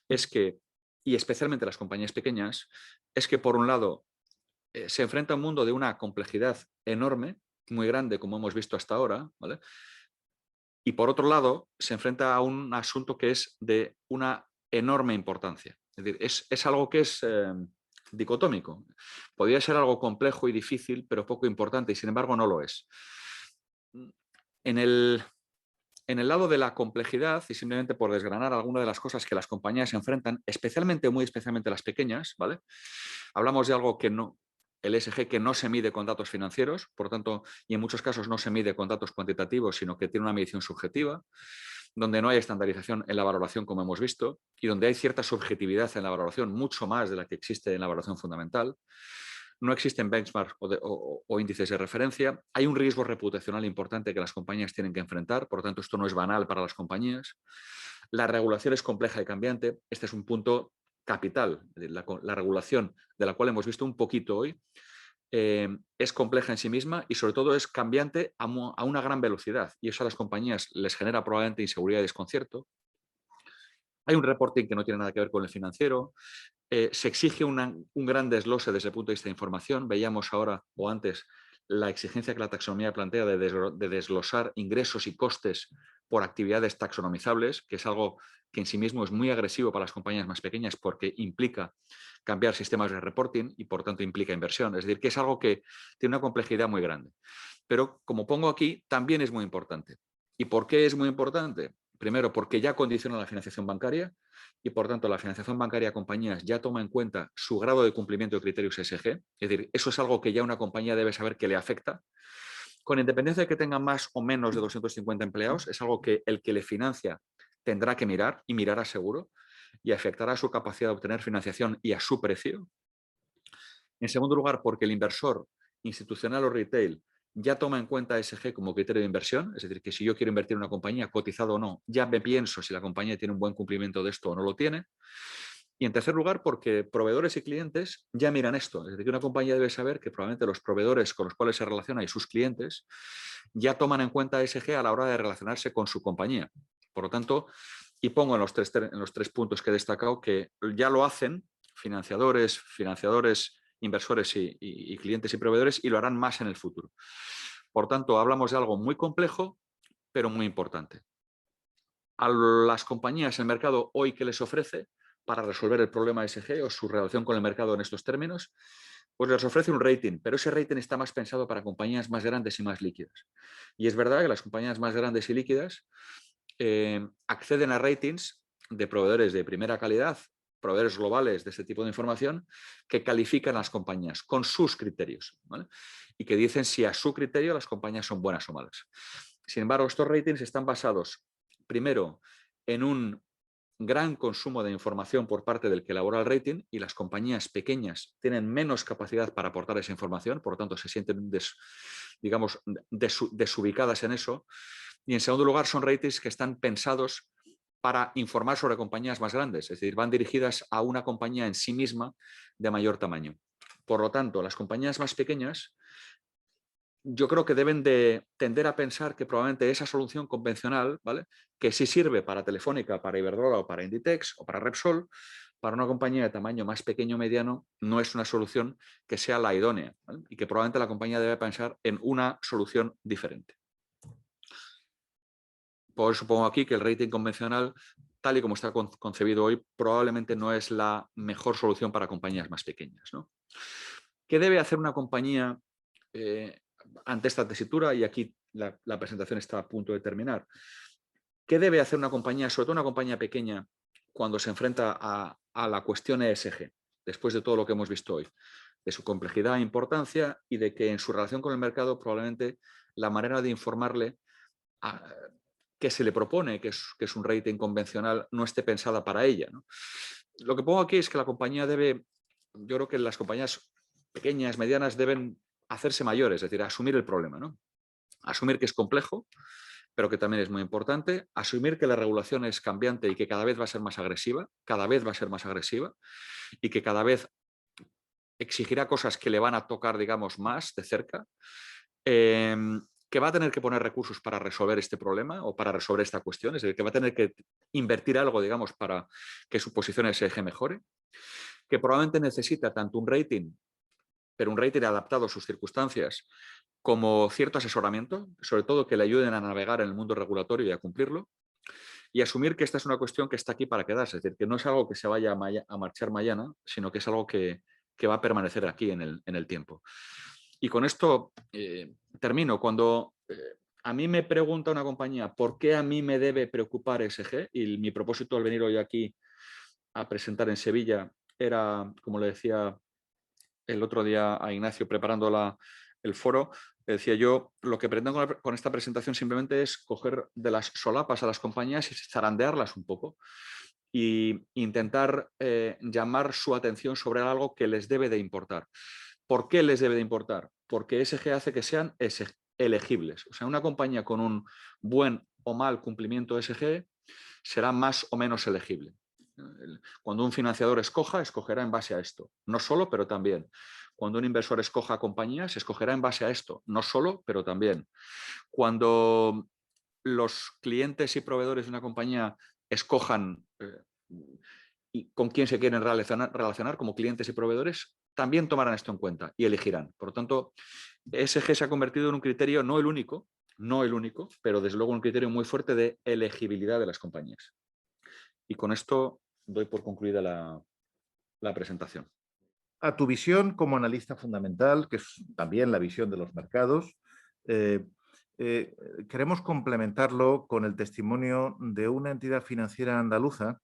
es que, y especialmente las compañías pequeñas, es que por un lado se enfrenta a un mundo de una complejidad enorme, muy grande, como hemos visto hasta ahora, ¿vale? Y por otro lado, se enfrenta a un asunto que es de una enorme importancia. Es decir, es algo que es dicotómico. Podría ser algo complejo y difícil, pero poco importante, y sin embargo no lo es. En el lado de la complejidad, y simplemente por desgranar algunas de las cosas que las compañías se enfrentan, especialmente, muy especialmente las pequeñas, ¿vale? Hablamos de algo que no, el ESG, que no se mide con datos financieros, por lo tanto, y en muchos casos no se mide con datos cuantitativos, sino que tiene una medición subjetiva, donde no hay estandarización en la valoración, como hemos visto, y donde hay cierta subjetividad en la valoración, mucho más de la que existe en la valoración fundamental. No existen benchmarks o índices de referencia. Hay un riesgo reputacional importante que las compañías tienen que enfrentar, por lo tanto, esto no es banal para las compañías. La regulación es compleja y cambiante. Este es un punto capital. La regulación, de la cual hemos visto un poquito hoy, es compleja en sí misma y sobre todo es cambiante a una gran velocidad, y eso a las compañías les genera probablemente inseguridad y desconcierto. Hay un reporting que no tiene nada que ver con el financiero. Se exige un gran desglose desde el punto de vista de información. Veíamos ahora o antes la exigencia que la taxonomía plantea de desglosar ingresos y costes por actividades taxonomizables, que es algo que en sí mismo es muy agresivo para las compañías más pequeñas porque implica cambiar sistemas de reporting y por tanto implica inversión. Es decir, que es algo que tiene una complejidad muy grande. Pero como pongo aquí, también es muy importante. ¿Y por qué es muy importante? Primero, porque ya condiciona la financiación bancaria y, por tanto, la financiación bancaria a compañías ya toma en cuenta su grado de cumplimiento de criterios ESG. Es decir, eso es algo que ya una compañía debe saber que le afecta. Con independencia de que tenga más o menos de 250 empleados, es algo que el que le financia tendrá que mirar y mirará seguro. y afectará a su capacidad de obtener financiación y a su precio. En segundo lugar, porque el inversor institucional o retail ya toma en cuenta ESG como criterio de inversión, es decir, que si yo quiero invertir en una compañía, cotizado o no, ya me pienso si la compañía tiene un buen cumplimiento de esto o no lo tiene. Y en tercer lugar, porque proveedores y clientes ya miran esto. Es decir, que una compañía debe saber que probablemente los proveedores con los cuales se relaciona y sus clientes ya toman en cuenta ESG a la hora de relacionarse con su compañía. Por lo tanto, y pongo en los tres puntos que he destacado que ya lo hacen financiadores, inversores y clientes y proveedores, y lo harán más en el futuro. Por tanto, hablamos de algo muy complejo, pero muy importante. A las compañías, el mercado hoy, ¿qué les ofrece para resolver el problema ESG o su relación con el mercado en estos términos? Pues les ofrece un rating, pero ese rating está más pensado para compañías más grandes y más líquidas. Y es verdad que las compañías más grandes y líquidas acceden a ratings de proveedores de primera calidad, proveedores globales de este tipo de información, que califican a las compañías con sus criterios, ¿vale? Y que dicen si a su criterio las compañías son buenas o malas. Sin embargo, estos ratings están basados, primero, en un gran consumo de información por parte del que elabora el rating, y las compañías pequeñas tienen menos capacidad para aportar esa información, por lo tanto se sienten desubicadas en eso. Y en segundo lugar, son ratings que están pensados para informar sobre compañías más grandes, es decir, van dirigidas a una compañía en sí misma de mayor tamaño. Por lo tanto, las compañías más pequeñas, yo creo que deben de tender a pensar que probablemente esa solución convencional, ¿vale?, que sí sirve para Telefónica, para Iberdrola o para Inditex o para Repsol, para una compañía de tamaño más pequeño o mediano no es una solución que sea la idónea, ¿vale? Y que probablemente la compañía debe pensar en una solución diferente. Por eso pongo aquí que el rating convencional, tal y como está concebido hoy, probablemente no es la mejor solución para compañías más pequeñas, ¿no? ¿Qué debe hacer una compañía ante esta tesitura? Y aquí la presentación está a punto de terminar. ¿Qué debe hacer una compañía, sobre todo una compañía pequeña, cuando se enfrenta a la cuestión ESG, después de todo lo que hemos visto hoy? De su complejidad e importancia, y de que en su relación con el mercado probablemente la manera de informarle que se le propone, que es un rating convencional, no esté pensada para ella, ¿no? Lo que pongo aquí es que la compañía debe, yo creo que las compañías pequeñas, medianas, deben hacerse mayores, es decir, asumir el problema, ¿no? Asumir que es complejo, pero que también es muy importante, asumir que la regulación es cambiante y que cada vez va a ser más agresiva, y que cada vez exigirá cosas que le van a tocar, digamos, más de cerca, que va a tener que poner recursos para resolver este problema o para resolver esta cuestión, es decir, que va a tener que invertir algo, digamos, para que su posición ESG mejore, que probablemente necesita tanto un rating, pero un rating adaptado a sus circunstancias, como cierto asesoramiento, sobre todo que le ayuden a navegar en el mundo regulatorio y a cumplirlo, y asumir que esta es una cuestión que está aquí para quedarse, es decir, que no es algo que se vaya a marchar mañana, sino que es algo que va a permanecer aquí en el tiempo. Y con esto termino. Cuando a mí me pregunta una compañía por qué a mí me debe preocupar ESG, y mi propósito al venir hoy aquí a presentar en Sevilla era, como le decía el otro día a Ignacio preparando el foro, decía yo, lo que pretendo con esta presentación simplemente es coger de las solapas a las compañías y zarandearlas un poco e intentar llamar su atención sobre algo que les debe de importar. ¿Por qué les debe de importar? Porque ESG hace que sean elegibles. O sea, una compañía con un buen o mal cumplimiento ESG será más o menos elegible. Cuando un financiador escogerá en base a esto. No solo, pero también. Cuando un inversor escoja compañías, escogerá en base a esto. No solo, pero también. Cuando los clientes y proveedores de una compañía escojan con quién se quieren relacionar como clientes y proveedores, también tomarán esto en cuenta y elegirán. Por lo tanto, ESG se ha convertido en un criterio, no el único, pero desde luego un criterio muy fuerte de elegibilidad de las compañías. Y con esto doy por concluida la presentación. A tu visión como analista fundamental, que es también la visión de los mercados, queremos complementarlo con el testimonio de una entidad financiera andaluza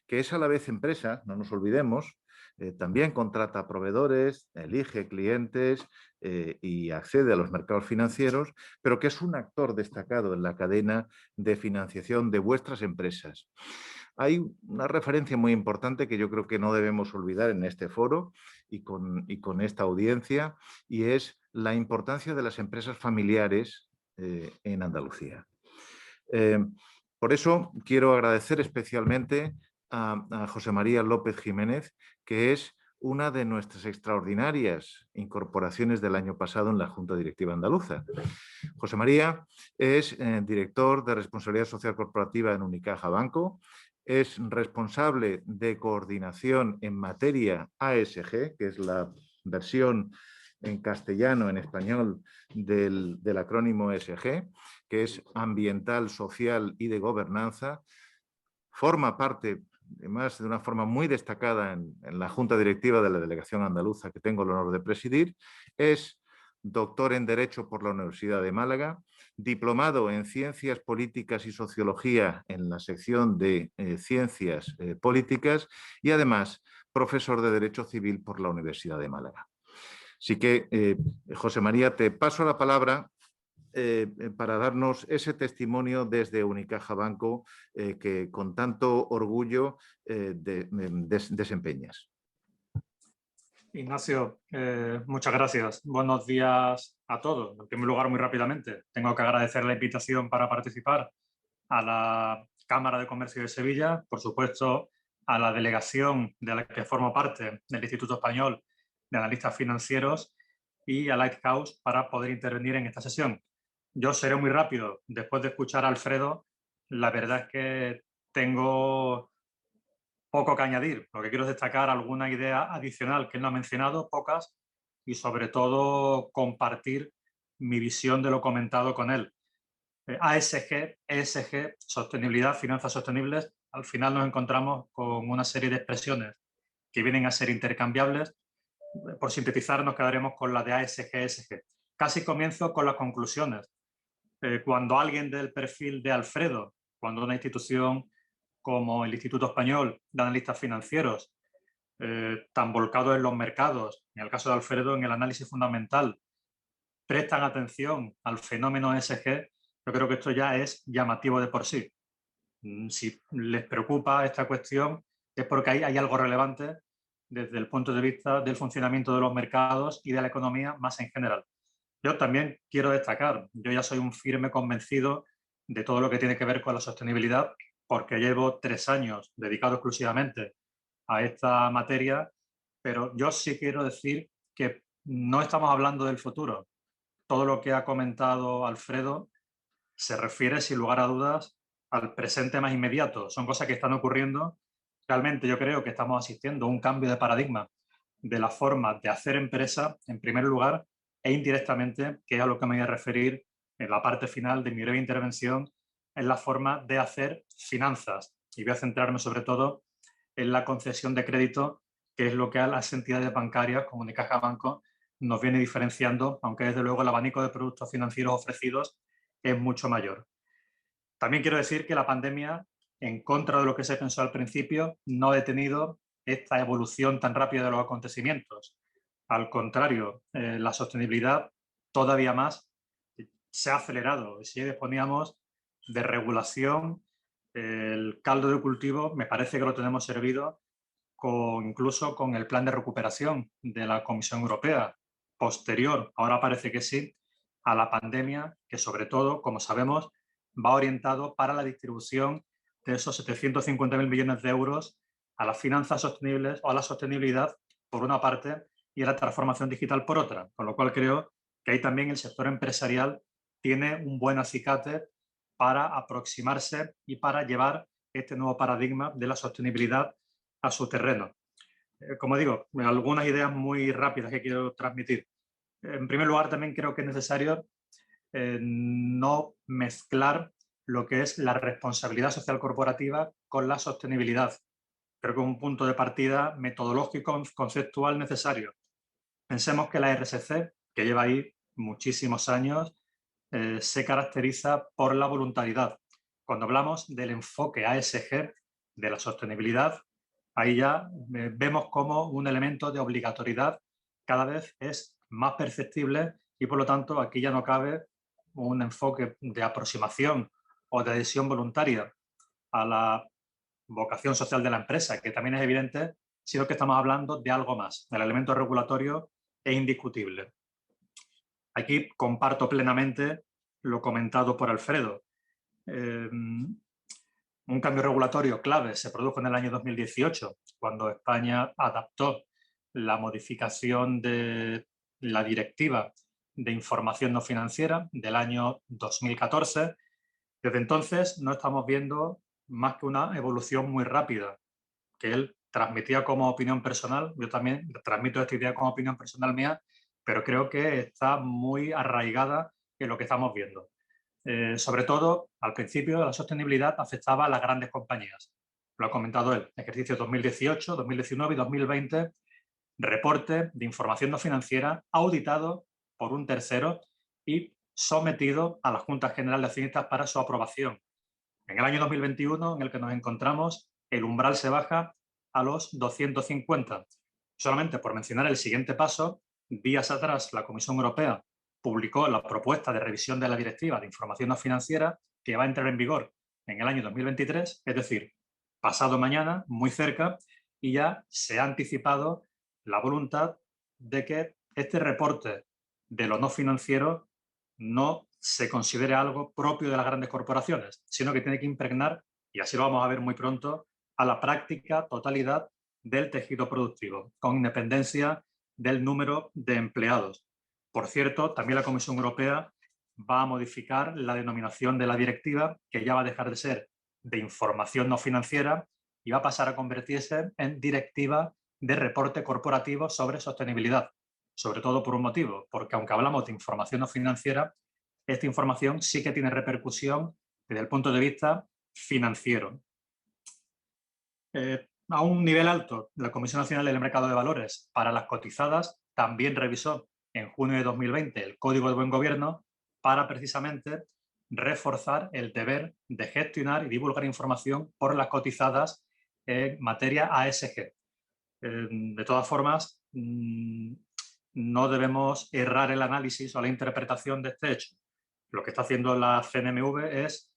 que es a la vez empresa, no nos olvidemos, también contrata proveedores, elige clientes y accede a los mercados financieros, pero que es un actor destacado en la cadena de financiación de vuestras empresas. hay una referencia muy importante que yo creo que no debemos olvidar en este foro y con esta audiencia, y es la importancia de las empresas familiares en Andalucía. Por eso quiero agradecer especialmente a José María López Jiménez, que es una de nuestras extraordinarias incorporaciones del año pasado en la Junta Directiva Andaluza. José María es director de Responsabilidad Social Corporativa en Unicaja Banco, es responsable de coordinación en materia ASG, que es la versión en castellano, en español, del acrónimo ESG, que es ambiental, social y de gobernanza. Forma parte, además, de una forma muy destacada en la Junta Directiva de la Delegación Andaluza, que tengo el honor de presidir. Es doctor en Derecho por la Universidad de Málaga, diplomado en Ciencias Políticas y Sociología en la sección de Ciencias Políticas y además profesor de Derecho Civil por la Universidad de Málaga. Así que, José María, te paso la palabra para darnos ese testimonio desde Unicaja Banco que con tanto orgullo desempeñas. Ignacio, muchas gracias. Buenos días a todos. En primer lugar, muy rápidamente, tengo que agradecer la invitación para participar a la Cámara de Comercio de Sevilla, por supuesto, a la delegación de la que formo parte del Instituto Español de Analistas Financieros y a Lighthouse para poder intervenir en esta sesión. Yo seré muy rápido. Después de escuchar a Alfredo, la verdad es que tengo poco que añadir. Lo que quiero es destacar alguna idea adicional que él no ha mencionado, pocas, y sobre todo compartir mi visión de lo comentado con él. ASG, ESG, sostenibilidad, finanzas sostenibles, al final nos encontramos con una serie de expresiones que vienen a ser intercambiables. Por sintetizar, nos quedaremos con la de ASG, ESG. Casi comienzo con las conclusiones. Cuando alguien del perfil de Alfredo, cuando una institución como el Instituto Español de Analistas Financieros, tan volcados en los mercados, en el caso de Alfredo, en el análisis fundamental, prestan atención al fenómeno ESG, yo creo que esto ya es llamativo de por sí. Si les preocupa esta cuestión es porque hay algo relevante desde el punto de vista del funcionamiento de los mercados y de la economía más en general. Yo también quiero destacar, yo ya soy un firme convencido de todo lo que tiene que ver con la sostenibilidad, porque llevo 3 años dedicado exclusivamente a esta materia, pero yo sí quiero decir que no estamos hablando del futuro. Todo lo que ha comentado Alfredo se refiere, sin lugar a dudas, al presente más inmediato. Son cosas que están ocurriendo. Realmente yo creo que estamos asistiendo a un cambio de paradigma de la forma de hacer empresa, en primer lugar, e indirectamente, que es a lo que me voy a referir en la parte final de mi breve intervención, en la forma de hacer finanzas. Y voy a centrarme sobre todo en la concesión de crédito, que es lo que a las entidades bancarias, como Unicaja Banco, nos viene diferenciando, aunque desde luego el abanico de productos financieros ofrecidos es mucho mayor. También quiero decir que la pandemia, en contra de lo que se pensó al principio, no ha detenido esta evolución tan rápida de los acontecimientos. Al contrario, la sostenibilidad todavía más se ha acelerado. Si disponíamos de regulación, el caldo de cultivo me parece que lo tenemos servido incluso con el plan de recuperación de la Comisión Europea posterior, ahora parece que sí, a la pandemia, que sobre todo, como sabemos, va orientado para la distribución de esos 750.000 millones de euros a las finanzas sostenibles o a la sostenibilidad por una parte y a la transformación digital por otra, con lo cual creo que ahí también el sector empresarial tiene un buen acicate para aproximarse y para llevar este nuevo paradigma de la sostenibilidad a su terreno. Como digo, algunas ideas muy rápidas que quiero transmitir. En primer lugar, también creo que es necesario no mezclar lo que es la responsabilidad social corporativa con la sostenibilidad. Creo que es un punto de partida metodológico, conceptual necesario. Pensemos que la RSC, que lleva ahí muchísimos años, se caracteriza por la voluntariedad. Cuando hablamos del enfoque ASG, de la sostenibilidad, ahí ya vemos como un elemento de obligatoriedad cada vez es más perceptible y por lo tanto aquí ya no cabe un enfoque de aproximación o de adhesión voluntaria a la vocación social de la empresa, que también es evidente, sino que estamos hablando de algo más. El elemento regulatorio es indiscutible. Aquí comparto plenamente lo comentado por Alfredo. Un cambio regulatorio clave se produjo en el año 2018, cuando España adaptó la modificación de la Directiva de Información No Financiera del año 2014. Desde entonces no estamos viendo más que una evolución muy rápida, que él transmitía como opinión personal. Yo también transmito esta idea como opinión personal mía, pero creo que está muy arraigada en lo que estamos viendo. Sobre todo, al principio, la sostenibilidad afectaba a las grandes compañías. Lo ha comentado él. Ejercicio 2018, 2019 y 2020, reporte de información no financiera auditado por un tercero y sometido a la Junta General de Accionistas para su aprobación. En el año 2021, en el que nos encontramos, el umbral se baja a los 250. Solamente por mencionar el siguiente paso, días atrás la Comisión Europea publicó la propuesta de revisión de la Directiva de Información No Financiera, que va a entrar en vigor en el año 2023, es decir, pasado mañana, muy cerca, y ya se ha anticipado la voluntad de que este reporte de lo no financiero no se considere algo propio de las grandes corporaciones, sino que tiene que impregnar, y así lo vamos a ver muy pronto, a la práctica totalidad del tejido productivo, con independencia del número de empleados. Por cierto, también la Comisión Europea va a modificar la denominación de la directiva, que ya va a dejar de ser de información no financiera y va a pasar a convertirse en directiva de reporte corporativo sobre sostenibilidad. Sobre todo por un motivo, porque aunque hablamos de información no financiera, esta información sí que tiene repercusión desde el punto de vista financiero. A un nivel alto, la Comisión Nacional del Mercado de Valores para las cotizadas también revisó en junio de 2020 el Código de Buen Gobierno para precisamente reforzar el deber de gestionar y divulgar información por las cotizadas en materia ASG. De todas formas, no debemos errar el análisis o la interpretación de este hecho. Lo que está haciendo la CNMV es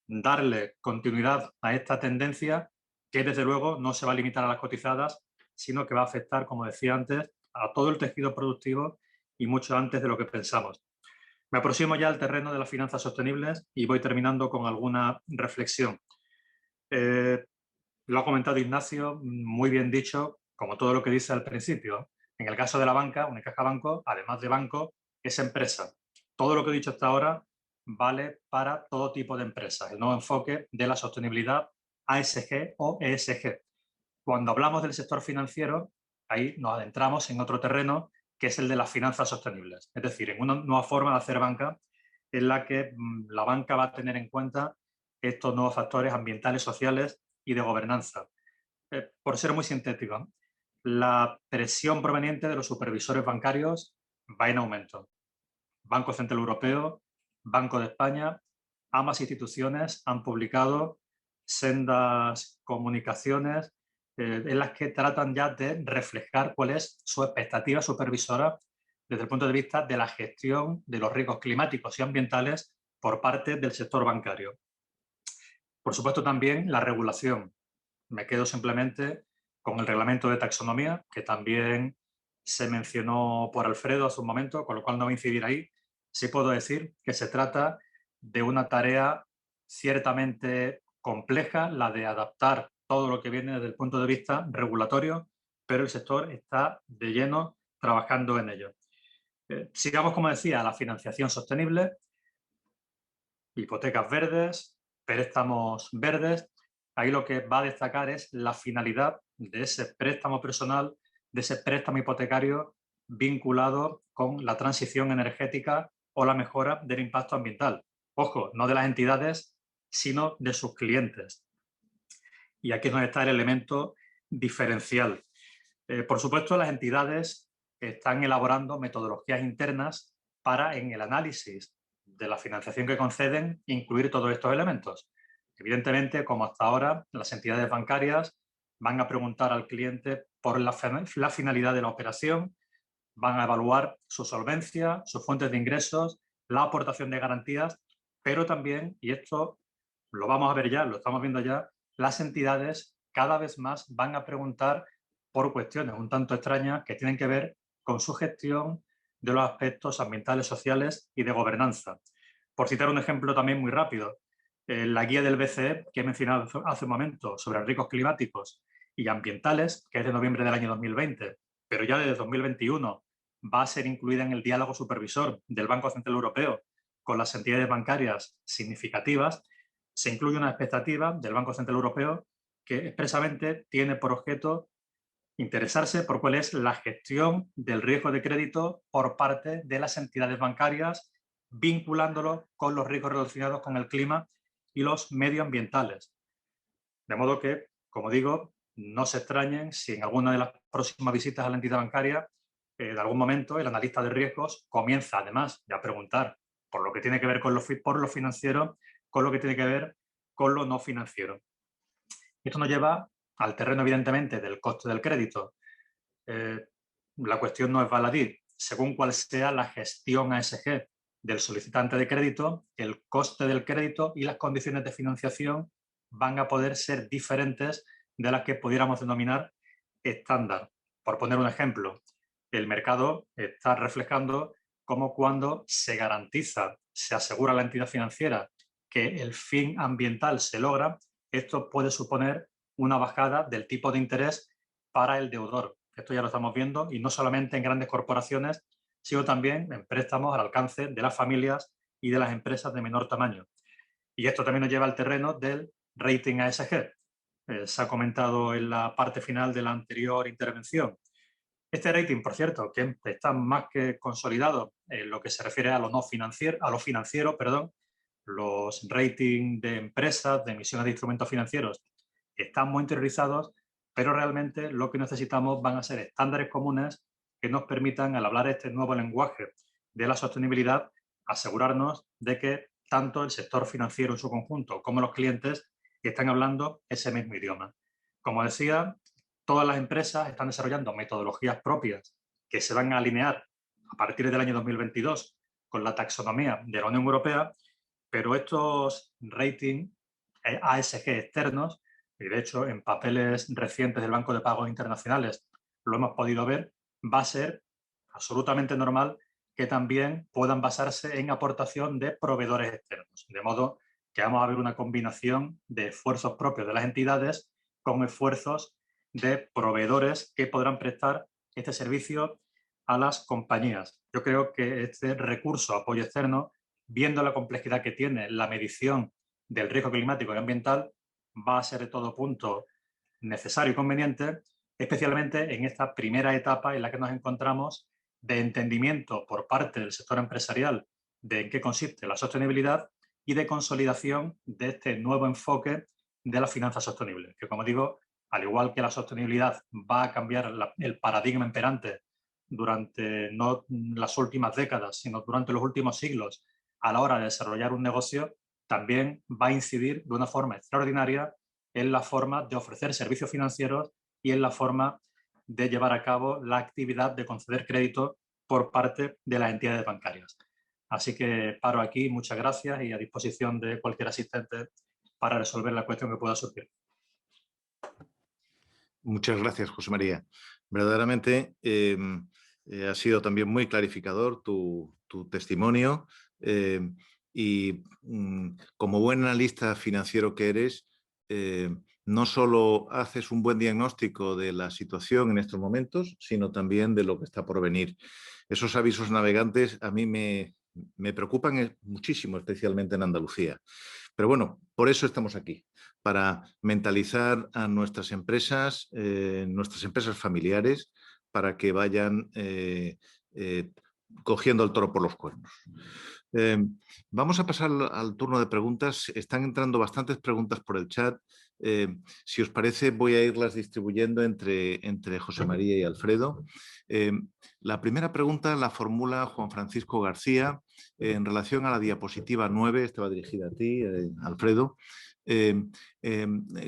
darle continuidad a esta tendencia, que desde luego no se va a limitar a las cotizadas, sino que va a afectar, como decía antes, a todo el tejido productivo y mucho antes de lo que pensamos. Me aproximo ya al terreno de las finanzas sostenibles y voy terminando con alguna reflexión. Lo ha comentado Ignacio, muy bien dicho, como todo lo que dice al principio. En el caso de la banca, Unicaja Banco, además de banco, es empresa. Todo lo que he dicho hasta ahora vale para todo tipo de empresas. El nuevo enfoque de la sostenibilidad ASG o ESG. Cuando hablamos del sector financiero, ahí nos adentramos en otro terreno, que es el de las finanzas sostenibles. Es decir, en una nueva forma de hacer banca en la que la banca va a tener en cuenta estos nuevos factores ambientales, sociales y de gobernanza. Por ser muy sintético, la presión proveniente de los supervisores bancarios va en aumento. Banco Central Europeo, Banco de España, ambas instituciones han publicado sendas comunicaciones en las que tratan ya de reflejar cuál es su expectativa supervisora desde el punto de vista de la gestión de los riesgos climáticos y ambientales por parte del sector bancario. Por supuesto, también la regulación. Me quedo simplemente con el reglamento de taxonomía, que también se mencionó por Alfredo hace un momento, con lo cual no voy a incidir ahí. Sí puedo decir que se trata de una tarea ciertamente compleja, la de adaptar todo lo que viene desde el punto de vista regulatorio, pero el sector está de lleno trabajando en ello. Sigamos, como decía, la financiación sostenible, hipotecas verdes, préstamos verdes. Ahí lo que va a destacar es la finalidad de ese préstamo personal, de ese préstamo hipotecario vinculado con la transición energética o la mejora del impacto ambiental. Ojo, no de las entidades, sino de sus clientes. Y aquí es donde está el elemento diferencial. Por supuesto, las entidades están elaborando metodologías internas para, en el análisis de la financiación que conceden, incluir todos estos elementos. Evidentemente, como hasta ahora, las entidades bancarias van a preguntar al cliente por la finalidad de la operación, van a evaluar su solvencia, sus fuentes de ingresos, la aportación de garantías, pero también, y esto lo vamos a ver ya, lo estamos viendo ya, las entidades cada vez más van a preguntar por cuestiones un tanto extrañas que tienen que ver con su gestión de los aspectos ambientales, sociales y de gobernanza. Por citar un ejemplo también muy rápido, la guía del BCE que he mencionado hace un momento sobre riesgos climáticos y ambientales, que es de noviembre del año 2020, pero ya desde 2021 va a ser incluida en el diálogo supervisor del Banco Central Europeo con las entidades bancarias significativas, se incluye una expectativa del Banco Central Europeo que expresamente tiene por objeto interesarse por cuál es la gestión del riesgo de crédito por parte de las entidades bancarias, vinculándolo con los riesgos relacionados con el clima y los medioambientales. De modo que, como digo, no se extrañen si en alguna de las próximas visitas a la entidad bancaria, de algún momento, el analista de riesgos comienza además a preguntar por lo que tiene que ver con por lo financiero, con lo que tiene que ver con lo no financiero. Esto nos lleva al terreno, evidentemente, del coste del crédito. La cuestión no es baladí. Según cuál sea la gestión ASG del solicitante de crédito, el coste del crédito y las condiciones de financiación van a poder ser diferentes de las que pudiéramos denominar estándar. Por poner un ejemplo, el mercado está reflejando cómo cuando se garantiza, se asegura a la entidad financiera que el fin ambiental se logra, esto puede suponer una bajada del tipo de interés para el deudor. Esto ya lo estamos viendo y no solamente en grandes corporaciones, sino también en préstamos al alcance de las familias y de las empresas de menor tamaño. Y esto también nos lleva al terreno del rating ASG. Se ha comentado en la parte final de la anterior intervención. Este rating, por cierto, que está más que consolidado en lo que se refiere a lo no financiero, los ratings de empresas, de emisiones de instrumentos financieros, están muy interiorizados, pero realmente lo que necesitamos van a ser estándares comunes que nos permitan, al hablar este nuevo lenguaje de la sostenibilidad, asegurarnos de que tanto el sector financiero en su conjunto como los clientes están hablando ese mismo idioma. Como decía, todas las empresas están desarrollando metodologías propias que se van a alinear a partir del año 2022 con la taxonomía de la Unión Europea, pero estos ratings ASG externos, y de hecho en papeles recientes del Banco de Pagos Internacionales lo hemos podido ver, va a ser absolutamente normal que también puedan basarse en aportación de proveedores externos. De modo que vamos a ver una combinación de esfuerzos propios de las entidades con esfuerzos de proveedores que podrán prestar este servicio a las compañías. Yo creo que este recurso apoyo externo, viendo la complejidad que tiene la medición del riesgo climático y ambiental, va a ser de todo punto necesario y conveniente, especialmente en esta primera etapa en la que nos encontramos de entendimiento por parte del sector empresarial de en qué consiste la sostenibilidad y de consolidación de este nuevo enfoque de la finanza sostenible, que, como digo, al igual que la sostenibilidad va a cambiar el paradigma imperante durante no las últimas décadas, sino durante los últimos siglos a la hora de desarrollar un negocio, también va a incidir de una forma extraordinaria en la forma de ofrecer servicios financieros y en la forma de llevar a cabo la actividad de conceder crédito por parte de las entidades bancarias. Así que paro aquí, muchas gracias y a disposición de cualquier asistente para resolver la cuestión que pueda surgir. Muchas gracias, José María. Verdaderamente ha sido también muy clarificador tu testimonio y como buen analista financiero que eres, no solo haces un buen diagnóstico de la situación en estos momentos, sino también de lo que está por venir. Esos avisos navegantes a mí me preocupan muchísimo, especialmente en Andalucía. Pero bueno, por eso estamos aquí, para mentalizar a nuestras empresas familiares, para que vayan cogiendo el toro por los cuernos. Vamos a pasar al turno de preguntas. Están entrando bastantes preguntas por el chat. Si os parece, voy a irlas distribuyendo entre José María y Alfredo. La primera pregunta la formula Juan Francisco García en relación a la diapositiva 9. Esta va dirigida a ti, Alfredo.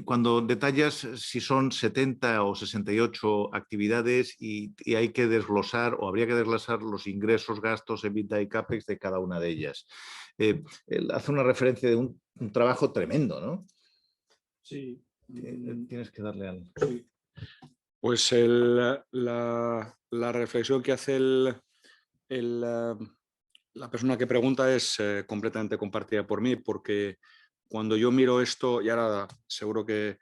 Cuando detallas si son 70 o 68 actividades y hay que desglosar o habría que desglosar los ingresos, gastos, EBITDA y CAPEX de cada una de ellas. Él hace una referencia de un trabajo tremendo, ¿no? Sí, Tienes que darle al... Pues la reflexión que hace la persona que pregunta es completamente compartida por mí, porque cuando yo miro esto, y ahora seguro que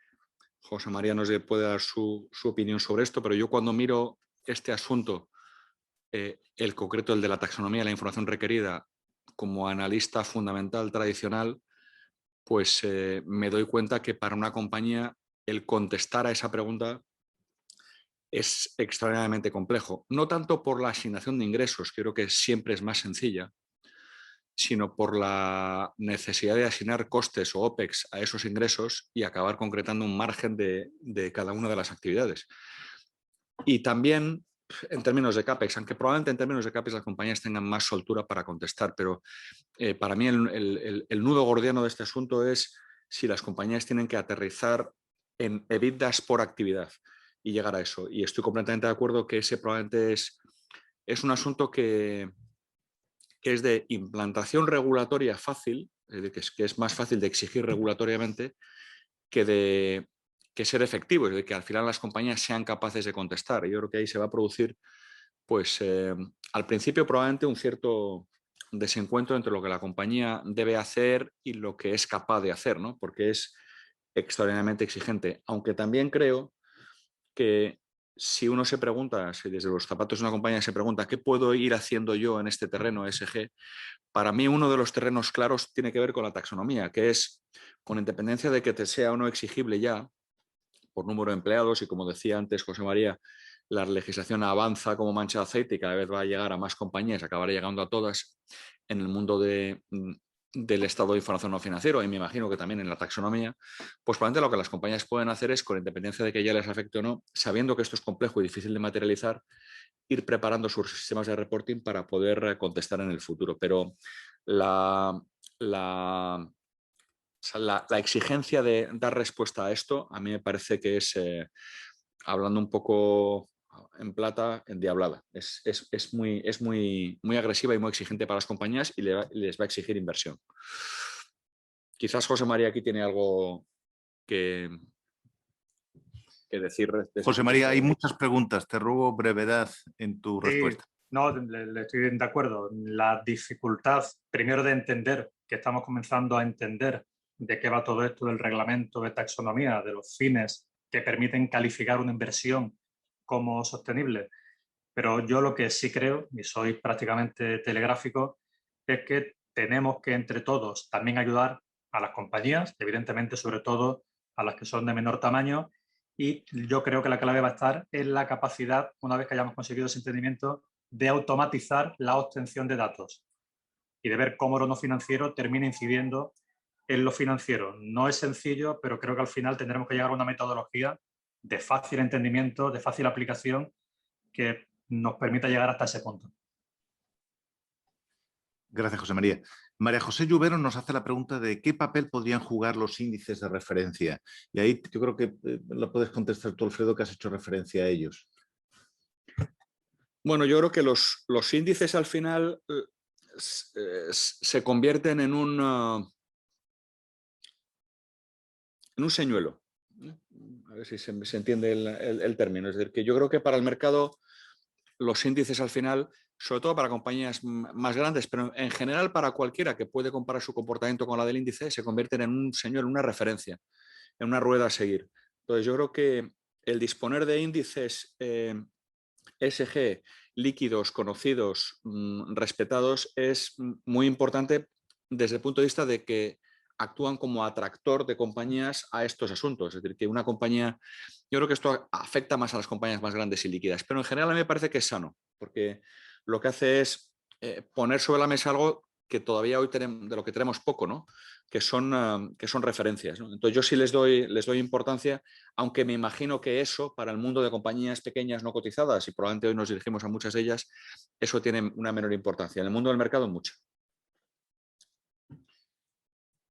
José María nos puede dar su opinión sobre esto, pero yo cuando miro este asunto, el concreto, el de la taxonomía, la información requerida, como analista fundamental tradicional, pues me doy cuenta que para una compañía el contestar a esa pregunta es extraordinariamente complejo. No tanto por la asignación de ingresos, creo que siempre es más sencilla, sino por la necesidad de asignar costes o OPEX a esos ingresos y acabar concretando un margen de cada una de las actividades. Y también en términos de CAPEX, aunque probablemente en términos de CAPEX las compañías tengan más soltura para contestar, pero para mí el nudo gordiano de este asunto es si las compañías tienen que aterrizar en EBITDAs por actividad y llegar a eso. Y estoy completamente de acuerdo que ese probablemente es un asunto que es de implantación regulatoria fácil, es decir, que es más fácil de exigir regulatoriamente que ser efectivo, es decir, que al final las compañías sean capaces de contestar. Y yo creo que ahí se va a producir, pues al principio probablemente un cierto desencuentro entre lo que la compañía debe hacer y lo que es capaz de hacer, ¿no? Porque es extraordinariamente exigente. Aunque también creo que si uno se pregunta, si desde los zapatos de una compañía se pregunta ¿qué puedo ir haciendo yo en este terreno ESG? Para mí uno de los terrenos claros tiene que ver con la taxonomía, que es, con independencia de que te sea o no exigible ya por número de empleados, y como decía antes José María, la legislación avanza como mancha de aceite y cada vez va a llegar a más compañías, acabará llegando a todas en el mundo del estado de información no financiero, y me imagino que también en la taxonomía, pues probablemente lo que las compañías pueden hacer es, con independencia de que ya les afecte o no, sabiendo que esto es complejo y difícil de materializar, ir preparando sus sistemas de reporting para poder contestar en el futuro. Pero la exigencia de dar respuesta a esto, a mí me parece que es, hablando un poco en plata, endiablada. Es muy agresiva y muy exigente para las compañías y les va a exigir inversión. Quizás José María aquí tiene algo que decir. José María, hay muchas preguntas. Te ruego brevedad en tu respuesta. No, le estoy de acuerdo. La dificultad, primero, de entender, que estamos comenzando a entender de qué va todo esto del reglamento de taxonomía, de los fines que permiten calificar una inversión como sostenible. Pero yo lo que sí creo, y soy prácticamente telegráfico, es que tenemos que entre todos también ayudar a las compañías, evidentemente sobre todo a las que son de menor tamaño, y yo creo que la clave va a estar en la capacidad, una vez que hayamos conseguido ese entendimiento, de automatizar la obtención de datos y de ver cómo lo no financiero termina incidiendo en lo financiero. No es sencillo, pero creo que al final tendremos que llegar a una metodología de fácil entendimiento, de fácil aplicación, que nos permita llegar hasta ese punto. Gracias, José María. María José Lluvero nos hace la pregunta de qué papel podrían jugar los índices de referencia. Y ahí yo creo que lo puedes contestar tú, Alfredo, que has hecho referencia a ellos. Bueno, yo creo que los índices al final se convierten en un señuelo. A ver si se entiende el término. Es decir, que yo creo que para el mercado los índices al final, sobre todo para compañías más grandes, pero en general para cualquiera que puede comparar su comportamiento con la del índice, se convierten en un señuelo, en una referencia, en una rueda a seguir. Entonces yo creo que el disponer de índices ESG líquidos, conocidos, respetados, es muy importante desde el punto de vista de que actúan como atractor de compañías a estos asuntos. Es decir, que una compañía, yo creo que esto afecta más a las compañías más grandes y líquidas, pero en general a mí me parece que es sano, porque lo que hace es poner sobre la mesa algo que todavía hoy tenemos, de lo que tenemos poco, ¿no? que son referencias, ¿no? Entonces yo sí les doy importancia, aunque me imagino que eso para el mundo de compañías pequeñas no cotizadas, y probablemente hoy nos dirigimos a muchas de ellas, eso tiene una menor importancia. En el mundo del mercado, mucho.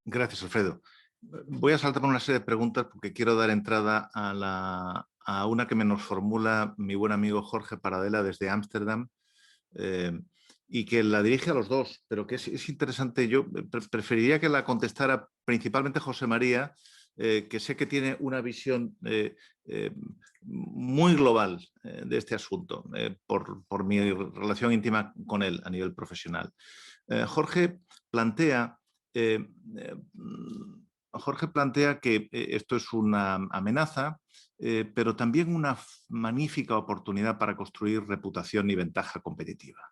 Gracias, Alfredo. Voy a saltar por una serie de preguntas porque quiero dar entrada a una que me nos formula mi buen amigo Jorge Paradela desde Ámsterdam, y que la dirige a los dos, pero que es interesante. Yo preferiría que la contestara principalmente José María, que sé que tiene una visión muy global de este asunto, por mi relación íntima con él a nivel profesional. Jorge plantea que esto es una amenaza, pero también una magnífica oportunidad para construir reputación y ventaja competitiva.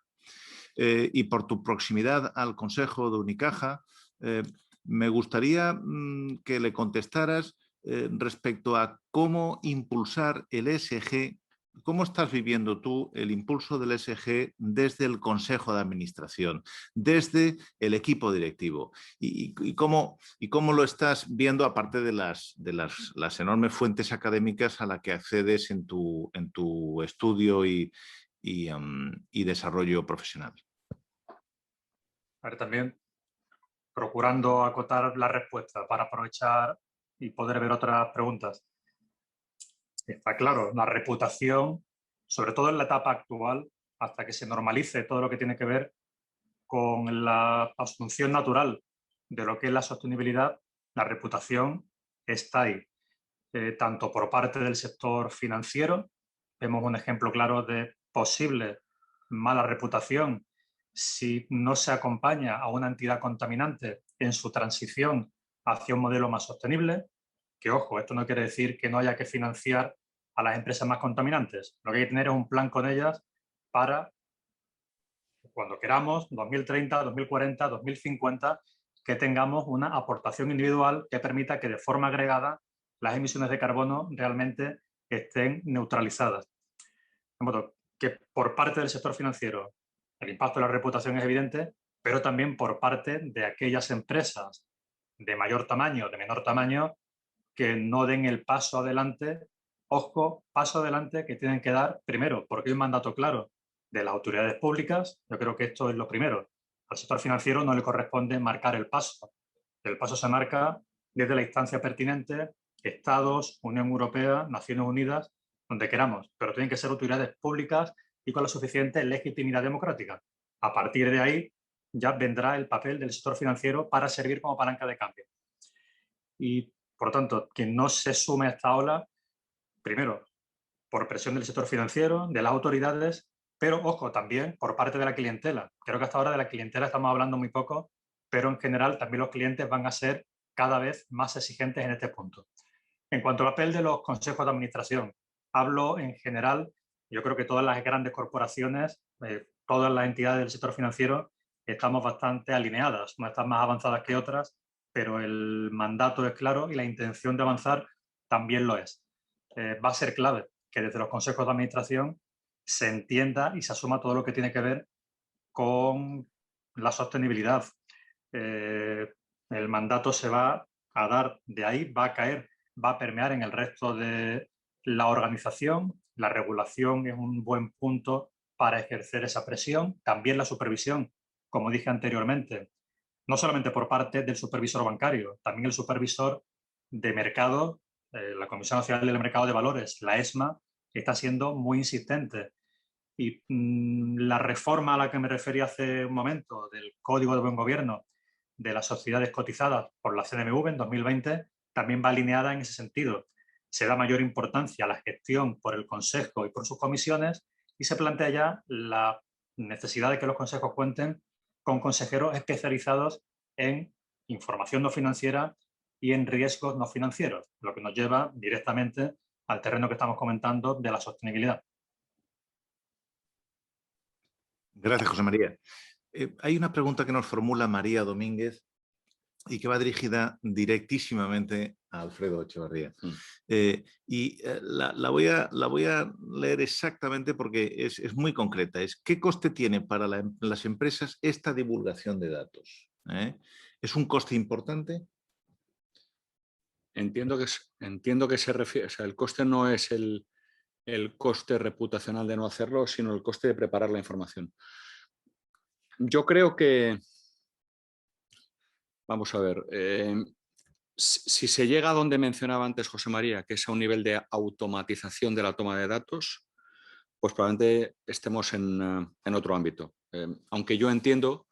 Y por tu proximidad al Consejo de Unicaja, me gustaría que le contestaras respecto a cómo impulsar el ESG. ¿Cómo estás viviendo tú el impulso del ESG desde el Consejo de Administración, desde el equipo directivo? ¿Y cómo lo estás viendo, aparte de las enormes fuentes académicas a las que accedes en tu estudio y desarrollo profesional? A ver, también procurando acotar la respuesta para aprovechar y poder ver otras preguntas. Está claro, la reputación, sobre todo en la etapa actual, hasta que se normalice todo lo que tiene que ver con la asunción natural de lo que es la sostenibilidad, la reputación está ahí. Tanto por parte del sector financiero, vemos un ejemplo claro de posible mala reputación si no se acompaña a una entidad contaminante en su transición hacia un modelo más sostenible, que ojo, esto no quiere decir que no haya que financiar a las empresas más contaminantes. Lo que hay que tener es un plan con ellas para cuando queramos, 2030, 2040, 2050, que tengamos una aportación individual que permita que de forma agregada las emisiones de carbono realmente estén neutralizadas. De modo que por parte del sector financiero el impacto de la reputación es evidente, pero también por parte de aquellas empresas de mayor tamaño, de menor tamaño, que no den el paso adelante, ojo, paso adelante que tienen que dar primero, porque hay un mandato claro de las autoridades públicas. Yo creo que esto es lo primero. Al sector financiero no le corresponde marcar el paso. El paso se marca desde la instancia pertinente, Estados, Unión Europea, Naciones Unidas, donde queramos, pero tienen que ser autoridades públicas y con la suficiente legitimidad democrática. A partir de ahí ya vendrá el papel del sector financiero para servir como palanca de cambio. Y, por lo tanto, quien no se sume a esta ola, primero, por presión del sector financiero, de las autoridades, pero, ojo, también por parte de la clientela. Creo que hasta ahora de la clientela estamos hablando muy poco, pero en general también los clientes van a ser cada vez más exigentes en este punto. En cuanto al papel de los consejos de administración, hablo en general, yo creo que todas las grandes corporaciones, todas las entidades del sector financiero, estamos bastante alineadas, no están más avanzadas que otras, pero el mandato es claro y la intención de avanzar también lo es. Va a ser clave que desde los consejos de administración se entienda y se asuma todo lo que tiene que ver con la sostenibilidad. El mandato se va a dar de ahí, va a caer, va a permear en el resto de la organización. La regulación es un buen punto para ejercer esa presión. También la supervisión, como dije anteriormente, no solamente por parte del supervisor bancario, también el supervisor de mercado, la Comisión Nacional del Mercado de Valores, la ESMA, está siendo muy insistente. Y la reforma a la que me referí hace un momento del Código de Buen Gobierno de las sociedades cotizadas por la CNMV en 2020 también va alineada en ese sentido. Se da mayor importancia a la gestión por el Consejo y por sus comisiones y se plantea ya la necesidad de que los consejos cuenten con consejeros especializados en información no financiera y en riesgos no financieros, lo que nos lleva directamente al terreno que estamos comentando de la sostenibilidad. Gracias, José María. Hay una pregunta que nos formula María Domínguez y que va dirigida directísimamente a Alfredo Echevarría. La voy a leer exactamente porque es muy concreta. ¿Qué coste tiene para las empresas esta divulgación de datos? ¿Es un coste importante? Entiendo que se refiere, o sea, el coste no es el coste reputacional de no hacerlo, sino el coste de preparar la información. Yo creo que, vamos a ver, si se llega a donde mencionaba antes José María, que es a un nivel de automatización de la toma de datos, pues probablemente estemos en otro ámbito. Aunque yo entiendo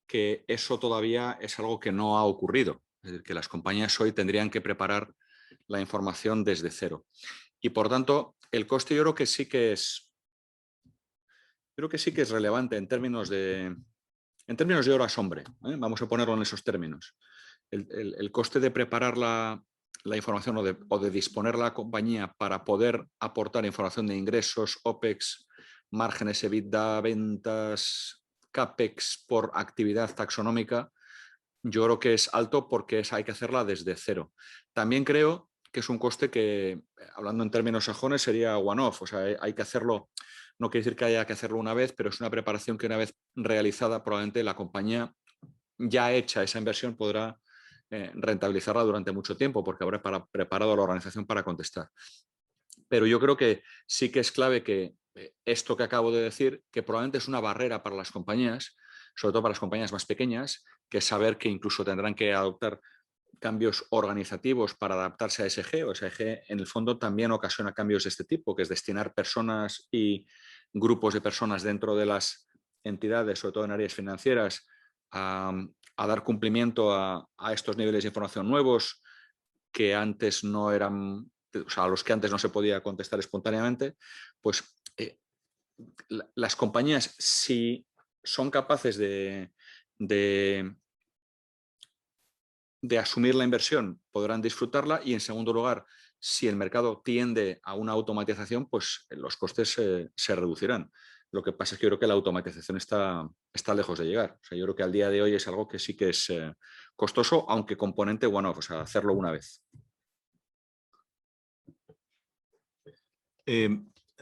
que eso todavía es algo que no ha ocurrido. Es decir, que las compañías hoy tendrían que preparar la información desde cero. Y por tanto, el coste yo creo que sí que es, relevante en términos de horas hombre. Vamos a ponerlo en esos términos. El coste de preparar la información o de disponer la compañía para poder aportar información de ingresos, OPEX, márgenes EBITDA, ventas, CAPEX por actividad taxonómica, yo creo que es alto porque hay que hacerla desde cero. También creo que es un coste que, hablando en términos sajones, sería one-off. O sea, hay que hacerlo, no quiere decir que haya que hacerlo una vez, pero es una preparación que una vez realizada, probablemente la compañía ya hecha esa inversión podrá rentabilizarla durante mucho tiempo porque habrá preparado a la organización para contestar. Pero yo creo que sí que es clave que esto que acabo de decir, que probablemente es una barrera para las compañías, sobre todo para las compañías más pequeñas, que es saber que incluso tendrán que adoptar cambios organizativos para adaptarse a ESG, o ESG en el fondo también ocasiona cambios de este tipo, que es destinar personas y grupos de personas dentro de las entidades, sobre todo en áreas financieras, a dar cumplimiento a estos niveles de información nuevos que antes no eran, o sea, a los que antes no se podía contestar espontáneamente, pues las compañías, si son capaces de asumir la inversión, podrán disfrutarla y, en segundo lugar, si el mercado tiende a una automatización, pues los costes se reducirán. Lo que pasa es que yo creo que la automatización está lejos de llegar. O sea, yo creo que al día de hoy es algo que sí que es costoso, aunque componente one-off, o sea, hacerlo una vez.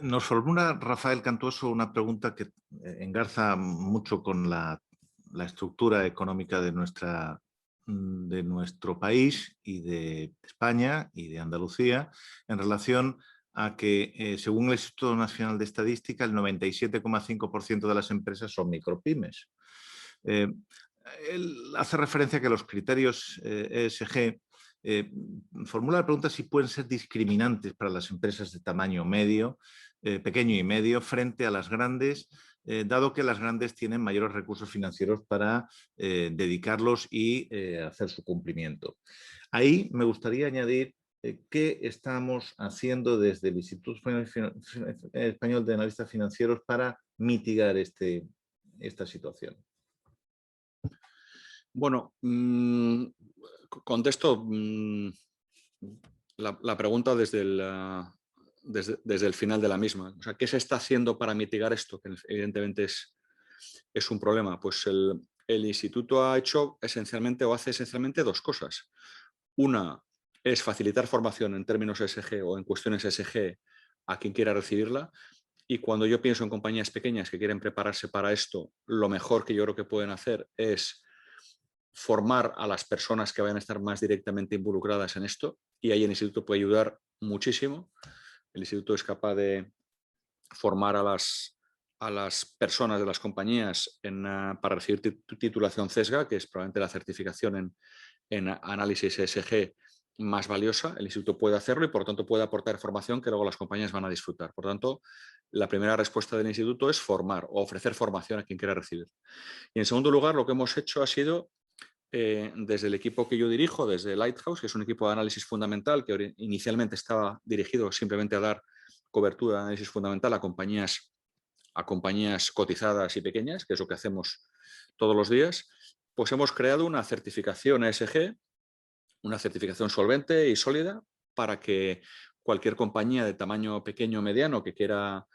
Nos formula Rafael Cantuoso una pregunta que engarza mucho con la estructura económica de nuestro país y de España y de Andalucía en relación a que, según el Instituto Nacional de Estadística, el 97,5% de las empresas son micropymes. Él hace referencia a que los criterios ESG formula la pregunta si pueden ser discriminantes para las empresas de tamaño medio, pequeño y medio, frente a las grandes, dado que las grandes tienen mayores recursos financieros para dedicarlos y hacer su cumplimiento. Ahí me gustaría añadir qué estamos haciendo desde el Instituto Español de Analistas Financieros para mitigar esta situación. Bueno, contesto la pregunta desde el final de la misma. O sea, ¿qué se está haciendo para mitigar esto? Que evidentemente es un problema. Pues el instituto ha hecho esencialmente o hace esencialmente dos cosas. Una es facilitar formación en términos ESG o en cuestiones ESG a quien quiera recibirla. Y cuando yo pienso en compañías pequeñas que quieren prepararse para esto, lo mejor que yo creo que pueden hacer es formar a las personas que vayan a estar más directamente involucradas en esto, y ahí el instituto puede ayudar muchísimo. El instituto es capaz de formar a las personas de las compañías para recibir titulación CESGA, que es probablemente la certificación en análisis ESG más valiosa. El instituto puede hacerlo y por tanto puede aportar formación que luego las compañías van a disfrutar. Por tanto, la primera respuesta del instituto es formar o ofrecer formación a quien quiera recibir. Y en segundo lugar, lo que hemos hecho ha sido, desde el equipo que yo dirijo, desde Lighthouse, que es un equipo de análisis fundamental que inicialmente estaba dirigido simplemente a dar cobertura de análisis fundamental a compañías cotizadas y pequeñas, que es lo que hacemos todos los días, pues hemos creado una certificación ESG, una certificación solvente y sólida para que cualquier compañía de tamaño pequeño o mediano que quiera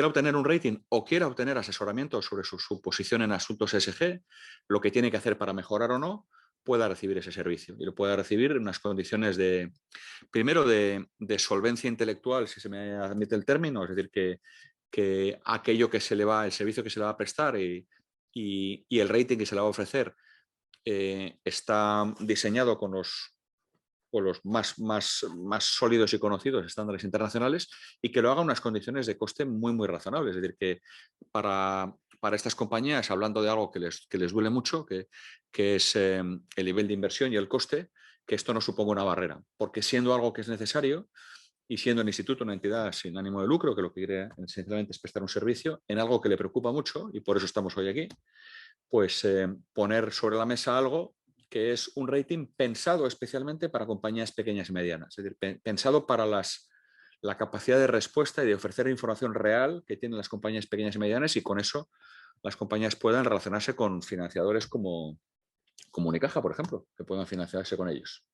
obtener un rating o quiera obtener asesoramiento sobre su posición en asuntos ESG, lo que tiene que hacer para mejorar o no, pueda recibir ese servicio. Y lo pueda recibir en unas condiciones primero de solvencia intelectual, si se me admite el término, es decir, que aquello que se le va, el servicio que se le va a prestar y el rating que se le va a ofrecer está diseñado con los más sólidos y conocidos estándares internacionales, y que lo haga en unas condiciones de coste muy, muy razonables. Es decir, que para estas compañías, hablando de algo que les duele mucho, que es el nivel de inversión y el coste, que esto no suponga una barrera, porque siendo algo que es necesario y siendo el instituto una entidad sin ánimo de lucro, que lo que quiere esencialmente es prestar un servicio en algo que le preocupa mucho, y por eso estamos hoy aquí, pues poner sobre la mesa algo que es un rating pensado especialmente para compañías pequeñas y medianas, es decir, pensado para la capacidad de respuesta y de ofrecer información real que tienen las compañías pequeñas y medianas, y con eso las compañías puedan relacionarse con financiadores como Unicaja, por ejemplo, que puedan financiarse con ellos.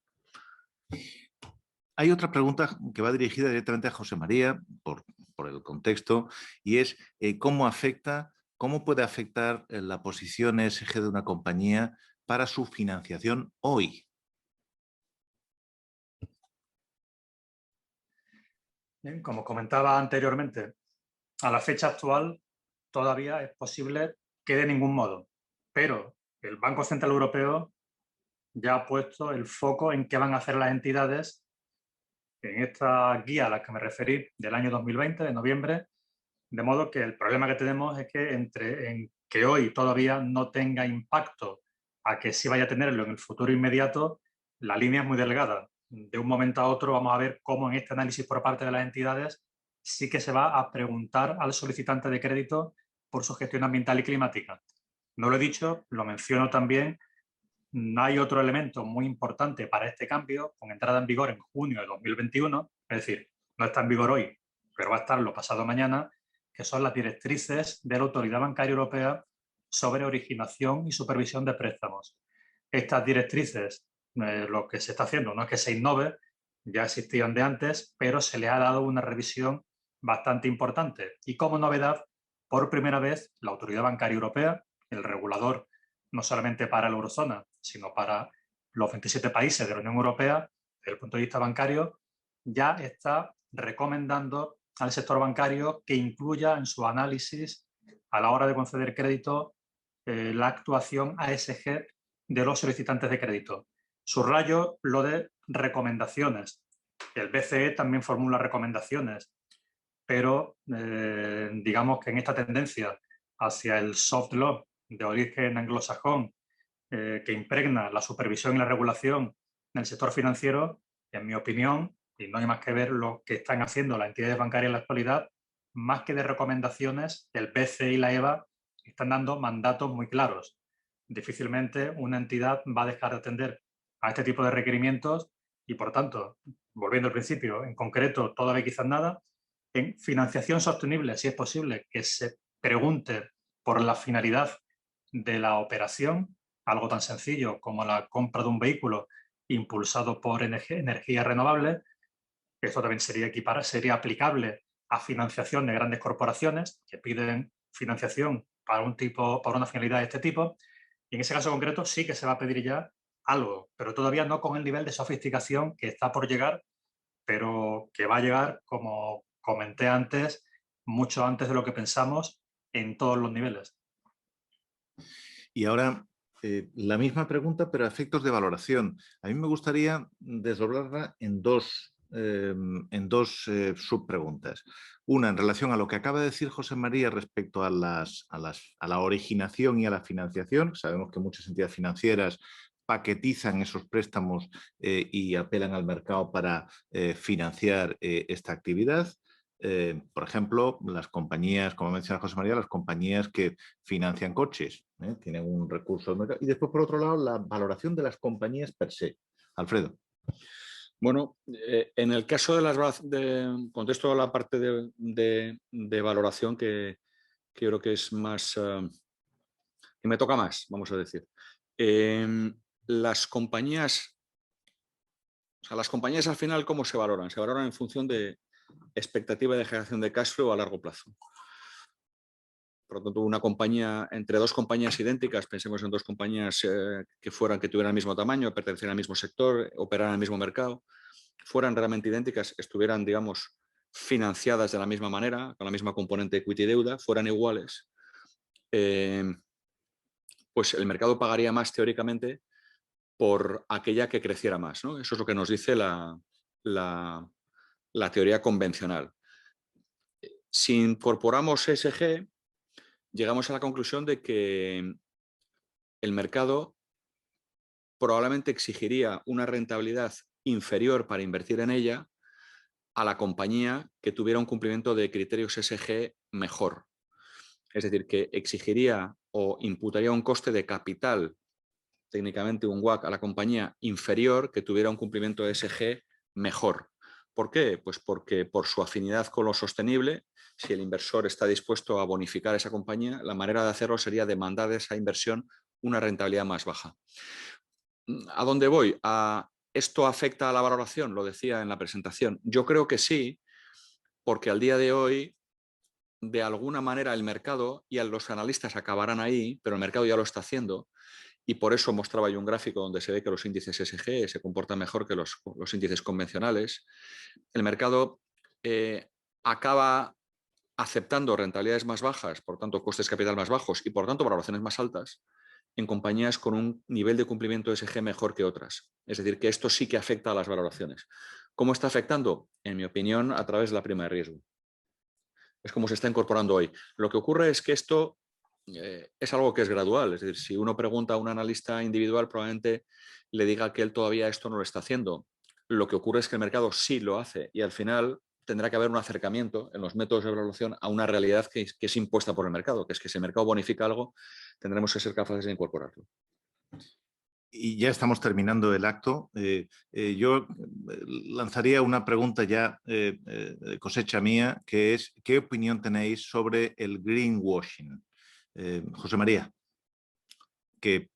Hay otra pregunta que va dirigida directamente a José María, por el contexto, y es ¿cómo puede afectar la posición ESG de una compañía para su financiación hoy? Bien, como comentaba anteriormente, a la fecha actual todavía es posible que de ningún modo, pero el Banco Central Europeo ya ha puesto el foco en qué van a hacer las entidades en esta guía a la que me referí del año 2020, de noviembre, de modo que el problema que tenemos es que en que hoy todavía no tenga impacto a que sí vaya a tenerlo en el futuro inmediato, la línea es muy delgada. De un momento a otro vamos a ver cómo en este análisis por parte de las entidades sí que se va a preguntar al solicitante de crédito por su gestión ambiental y climática. No lo he dicho, lo menciono también. Hay otro elemento muy importante para este cambio, con entrada en vigor en junio de 2021, es decir, no está en vigor hoy, pero va a estarlo pasado mañana, que son las directrices de la Autoridad Bancaria Europea sobre originación y supervisión de préstamos. Estas directrices, lo que se está haciendo no es que se innove, ya existían de antes, pero se le ha dado una revisión bastante importante. Y como novedad, por primera vez, la Autoridad Bancaria Europea, el regulador no solamente para la eurozona, sino para los 27 países de la Unión Europea, desde el punto de vista bancario, ya está recomendando al sector bancario que incluya en su análisis a la hora de conceder crédito la actuación ASG de los solicitantes de crédito. Subrayo lo de recomendaciones. El BCE también formula recomendaciones, pero digamos que en esta tendencia hacia el soft law de origen anglosajón que impregna la supervisión y la regulación en el sector financiero, en mi opinión, y no hay más que ver lo que están haciendo las entidades bancarias en la actualidad, más que de recomendaciones, el BCE y la EBA están dando mandatos muy claros. Difícilmente una entidad va a dejar de atender a este tipo de requerimientos y, por tanto, volviendo al principio, en concreto, todavía quizás nada. En financiación sostenible, si es posible, que se pregunte por la finalidad de la operación, algo tan sencillo como la compra de un vehículo impulsado por energías renovables. Esto también sería aplicable a financiación de grandes corporaciones que piden financiación para una finalidad de este tipo. Y en ese caso concreto sí que se va a pedir ya algo, pero todavía no con el nivel de sofisticación que está por llegar, pero que va a llegar, como comenté antes, mucho antes de lo que pensamos en todos los niveles. Y ahora, la misma pregunta, pero a efectos de valoración. A mí me gustaría desdoblarla en dos subpreguntas. Una, en relación a lo que acaba de decir José María respecto a la originación y a la financiación. Sabemos que muchas entidades financieras paquetizan esos préstamos y apelan al mercado para financiar esta actividad. Por ejemplo, las compañías, como menciona José María, las compañías que financian coches, tienen un recurso del mercado. Y después, por otro lado, la valoración de las compañías per se. Alfredo. Bueno, en el caso contesto a la parte de valoración que creo que es más, que me toca más, vamos a decir. Las compañías al final, ¿cómo se valoran? Se valoran en función de expectativa de generación de cash flow a largo plazo. Por lo tanto, una compañía, entre dos compañías idénticas, pensemos en dos compañías que tuvieran el mismo tamaño, pertenecieran al mismo sector, operaran en el mismo mercado, fueran realmente idénticas, estuvieran, digamos, financiadas de la misma manera, con la misma componente equity y deuda, fueran iguales, pues el mercado pagaría más teóricamente por aquella que creciera más, ¿no? Eso es lo que nos dice la teoría convencional. Si incorporamos ESG, llegamos a la conclusión de que el mercado probablemente exigiría una rentabilidad inferior para invertir en ella a la compañía que tuviera un cumplimiento de criterios ESG mejor. Es decir, que exigiría o imputaría un coste de capital técnicamente un WACC a la compañía inferior que tuviera un cumplimiento ESG mejor. ¿Por qué? Pues porque por su afinidad con lo sostenible, si el inversor está dispuesto a bonificar esa compañía, la manera de hacerlo sería demandar de esa inversión una rentabilidad más baja. ¿A dónde voy? ¿Esto afecta a la valoración? Lo decía en la presentación. Yo creo que sí, porque al día de hoy, de alguna manera, el mercado, y los analistas acabarán ahí, pero el mercado ya lo está haciendo, y por eso mostraba yo un gráfico donde se ve que los índices ESG se comportan mejor que los índices convencionales. El mercado acaba aceptando rentabilidades más bajas, por tanto costes de capital más bajos y por tanto valoraciones más altas en compañías con un nivel de cumplimiento ESG mejor que otras. Es decir, que esto sí que afecta a las valoraciones. ¿Cómo está afectando? En mi opinión, a través de la prima de riesgo. Es como se está incorporando hoy. Lo que ocurre es que esto es algo que es gradual. Es decir, si uno pregunta a un analista individual, probablemente le diga que él todavía esto no lo está haciendo. Lo que ocurre es que el mercado sí lo hace y al final tendrá que haber un acercamiento en los métodos de evaluación a una realidad que es impuesta por el mercado, que es que si el mercado bonifica algo, tendremos que ser capaces de incorporarlo. Y ya estamos terminando el acto. Yo lanzaría una pregunta ya cosecha mía, que es ¿qué opinión tenéis sobre el greenwashing? José María, que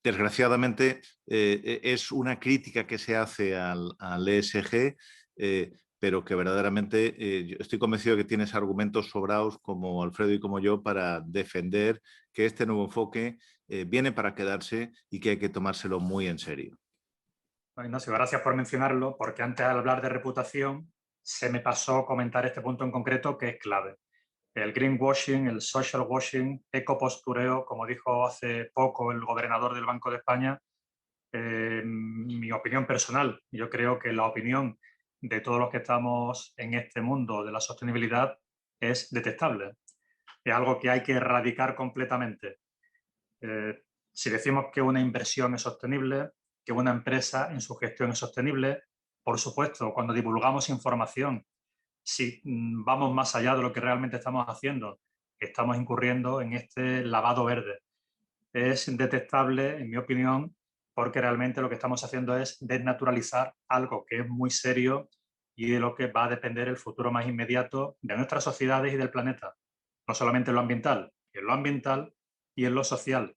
desgraciadamente es una crítica que se hace al ESG, pero que verdaderamente yo estoy convencido de que tienes argumentos sobrados como Alfredo y como yo para defender que este nuevo enfoque viene para quedarse y que hay que tomárselo muy en serio. Ignacio, gracias por mencionarlo, porque antes al hablar de reputación se me pasó comentar este punto en concreto que es clave. El greenwashing, el social washing, ecopostureo, como dijo hace poco el gobernador del Banco de España, mi opinión personal, yo creo que la opinión de todos los que estamos en este mundo de la sostenibilidad es detestable. Es algo que hay que erradicar completamente. Si decimos que una inversión es sostenible, que una empresa en su gestión es sostenible, por supuesto, cuando divulgamos información, si vamos más allá de lo que realmente estamos haciendo, estamos incurriendo en este lavado verde. Es detestable, en mi opinión, porque realmente lo que estamos haciendo es desnaturalizar algo que es muy serio y de lo que va a depender el futuro más inmediato de nuestras sociedades y del planeta. No solamente en lo ambiental y en lo social.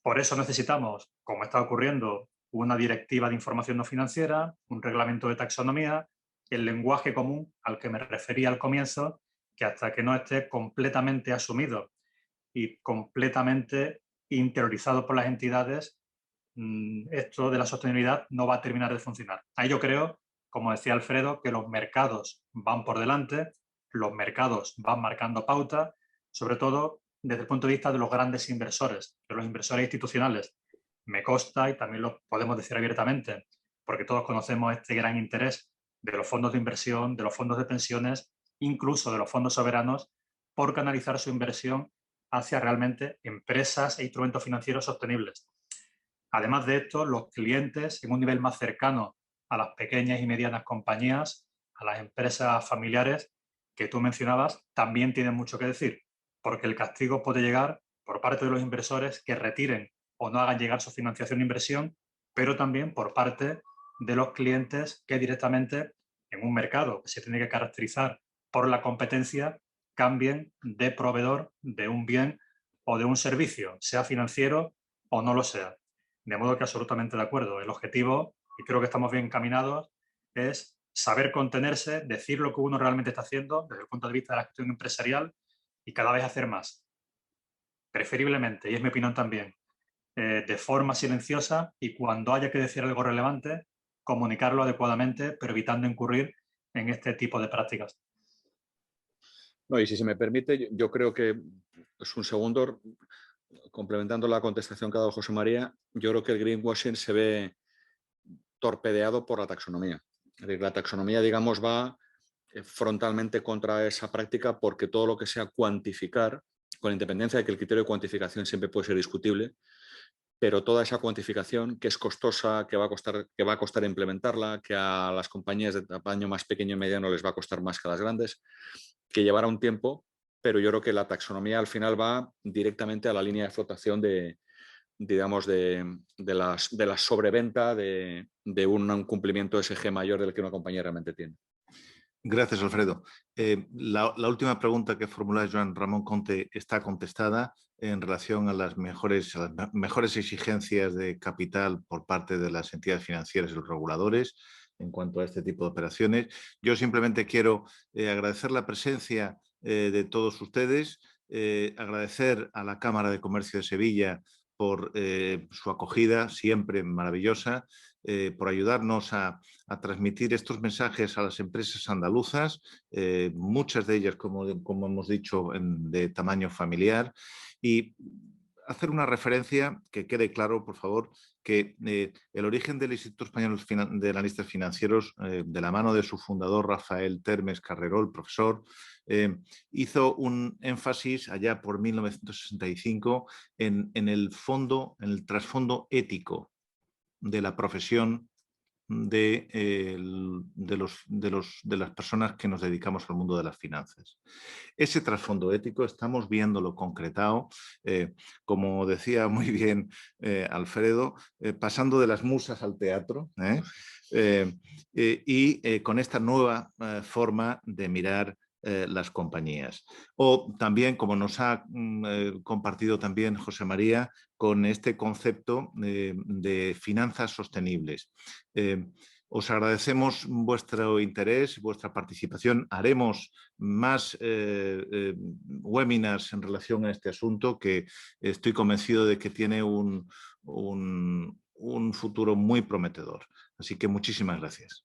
Por eso necesitamos, como está ocurriendo, una directiva de información no financiera, un reglamento de taxonomía, el lenguaje común al que me refería al comienzo, que hasta que no esté completamente asumido y completamente interiorizado por las entidades, esto de la sostenibilidad no va a terminar de funcionar. Ahí yo creo, como decía Alfredo, que los mercados van por delante, los mercados van marcando pauta, sobre todo desde el punto de vista de los grandes inversores, de los inversores institucionales. Me consta, y también lo podemos decir abiertamente, porque todos conocemos este gran interés de los fondos de inversión, de los fondos de pensiones, incluso de los fondos soberanos, por canalizar su inversión hacia realmente empresas e instrumentos financieros sostenibles. Además de esto, los clientes en un nivel más cercano a las pequeñas y medianas compañías, a las empresas familiares que tú mencionabas, también tienen mucho que decir, porque el castigo puede llegar por parte de los inversores que retiren o no hagan llegar su financiación de inversión, pero también por parte de los clientes que directamente en un mercado que se tiene que caracterizar por la competencia cambien de proveedor de un bien o de un servicio, sea financiero o no lo sea. De modo que absolutamente de acuerdo. El objetivo, y creo que estamos bien encaminados, es saber contenerse, decir lo que uno realmente está haciendo desde el punto de vista de la gestión empresarial y cada vez hacer más. Preferiblemente, y es mi opinión también, de forma silenciosa y cuando haya que decir algo relevante, comunicarlo adecuadamente, pero evitando incurrir en este tipo de prácticas. No, y si se me permite, yo creo que es un segundo, complementando la contestación que ha dado José María, yo creo que el greenwashing se ve torpedeado por la taxonomía. Es decir, la taxonomía, digamos, va frontalmente contra esa práctica porque todo lo que sea cuantificar, con independencia de que el criterio de cuantificación siempre puede ser discutible, pero toda esa cuantificación que es costosa, que va a costar implementarla, que a las compañías de tamaño más pequeño y mediano les va a costar más que a las grandes, que llevará un tiempo, pero yo creo que la taxonomía al final va directamente a la línea de flotación de digamos, de la sobreventa de un cumplimiento SG mayor del que una compañía realmente tiene. Gracias, Alfredo. La última pregunta que formula Joan Ramón Conte está contestada en relación a las mejores exigencias de capital por parte de las entidades financieras y los reguladores en cuanto a este tipo de operaciones. Yo simplemente quiero agradecer la presencia de todos ustedes, agradecer a la Cámara de Comercio de Sevilla por su acogida siempre maravillosa, por ayudarnos a transmitir estos mensajes a las empresas andaluzas, muchas de ellas, como hemos dicho, de tamaño familiar, y hacer una referencia que quede claro, por favor, que el origen del Instituto Español de Analistas Financieros, de la mano de su fundador, Rafael Termes Carrerol, profesor, hizo un énfasis allá por 1965 en el trasfondo ético de la profesión de las personas que nos dedicamos al mundo de las finanzas. Ese trasfondo ético estamos viéndolo concretado, como decía muy bien Alfredo, pasando de las musas al teatro, y con esta nueva forma de mirar las compañías. O también, como nos ha compartido también José María, con este concepto de finanzas sostenibles. Os agradecemos vuestro interés, vuestra participación. Haremos más webinars en relación a este asunto, que estoy convencido de que tiene un futuro muy prometedor. Así que muchísimas gracias.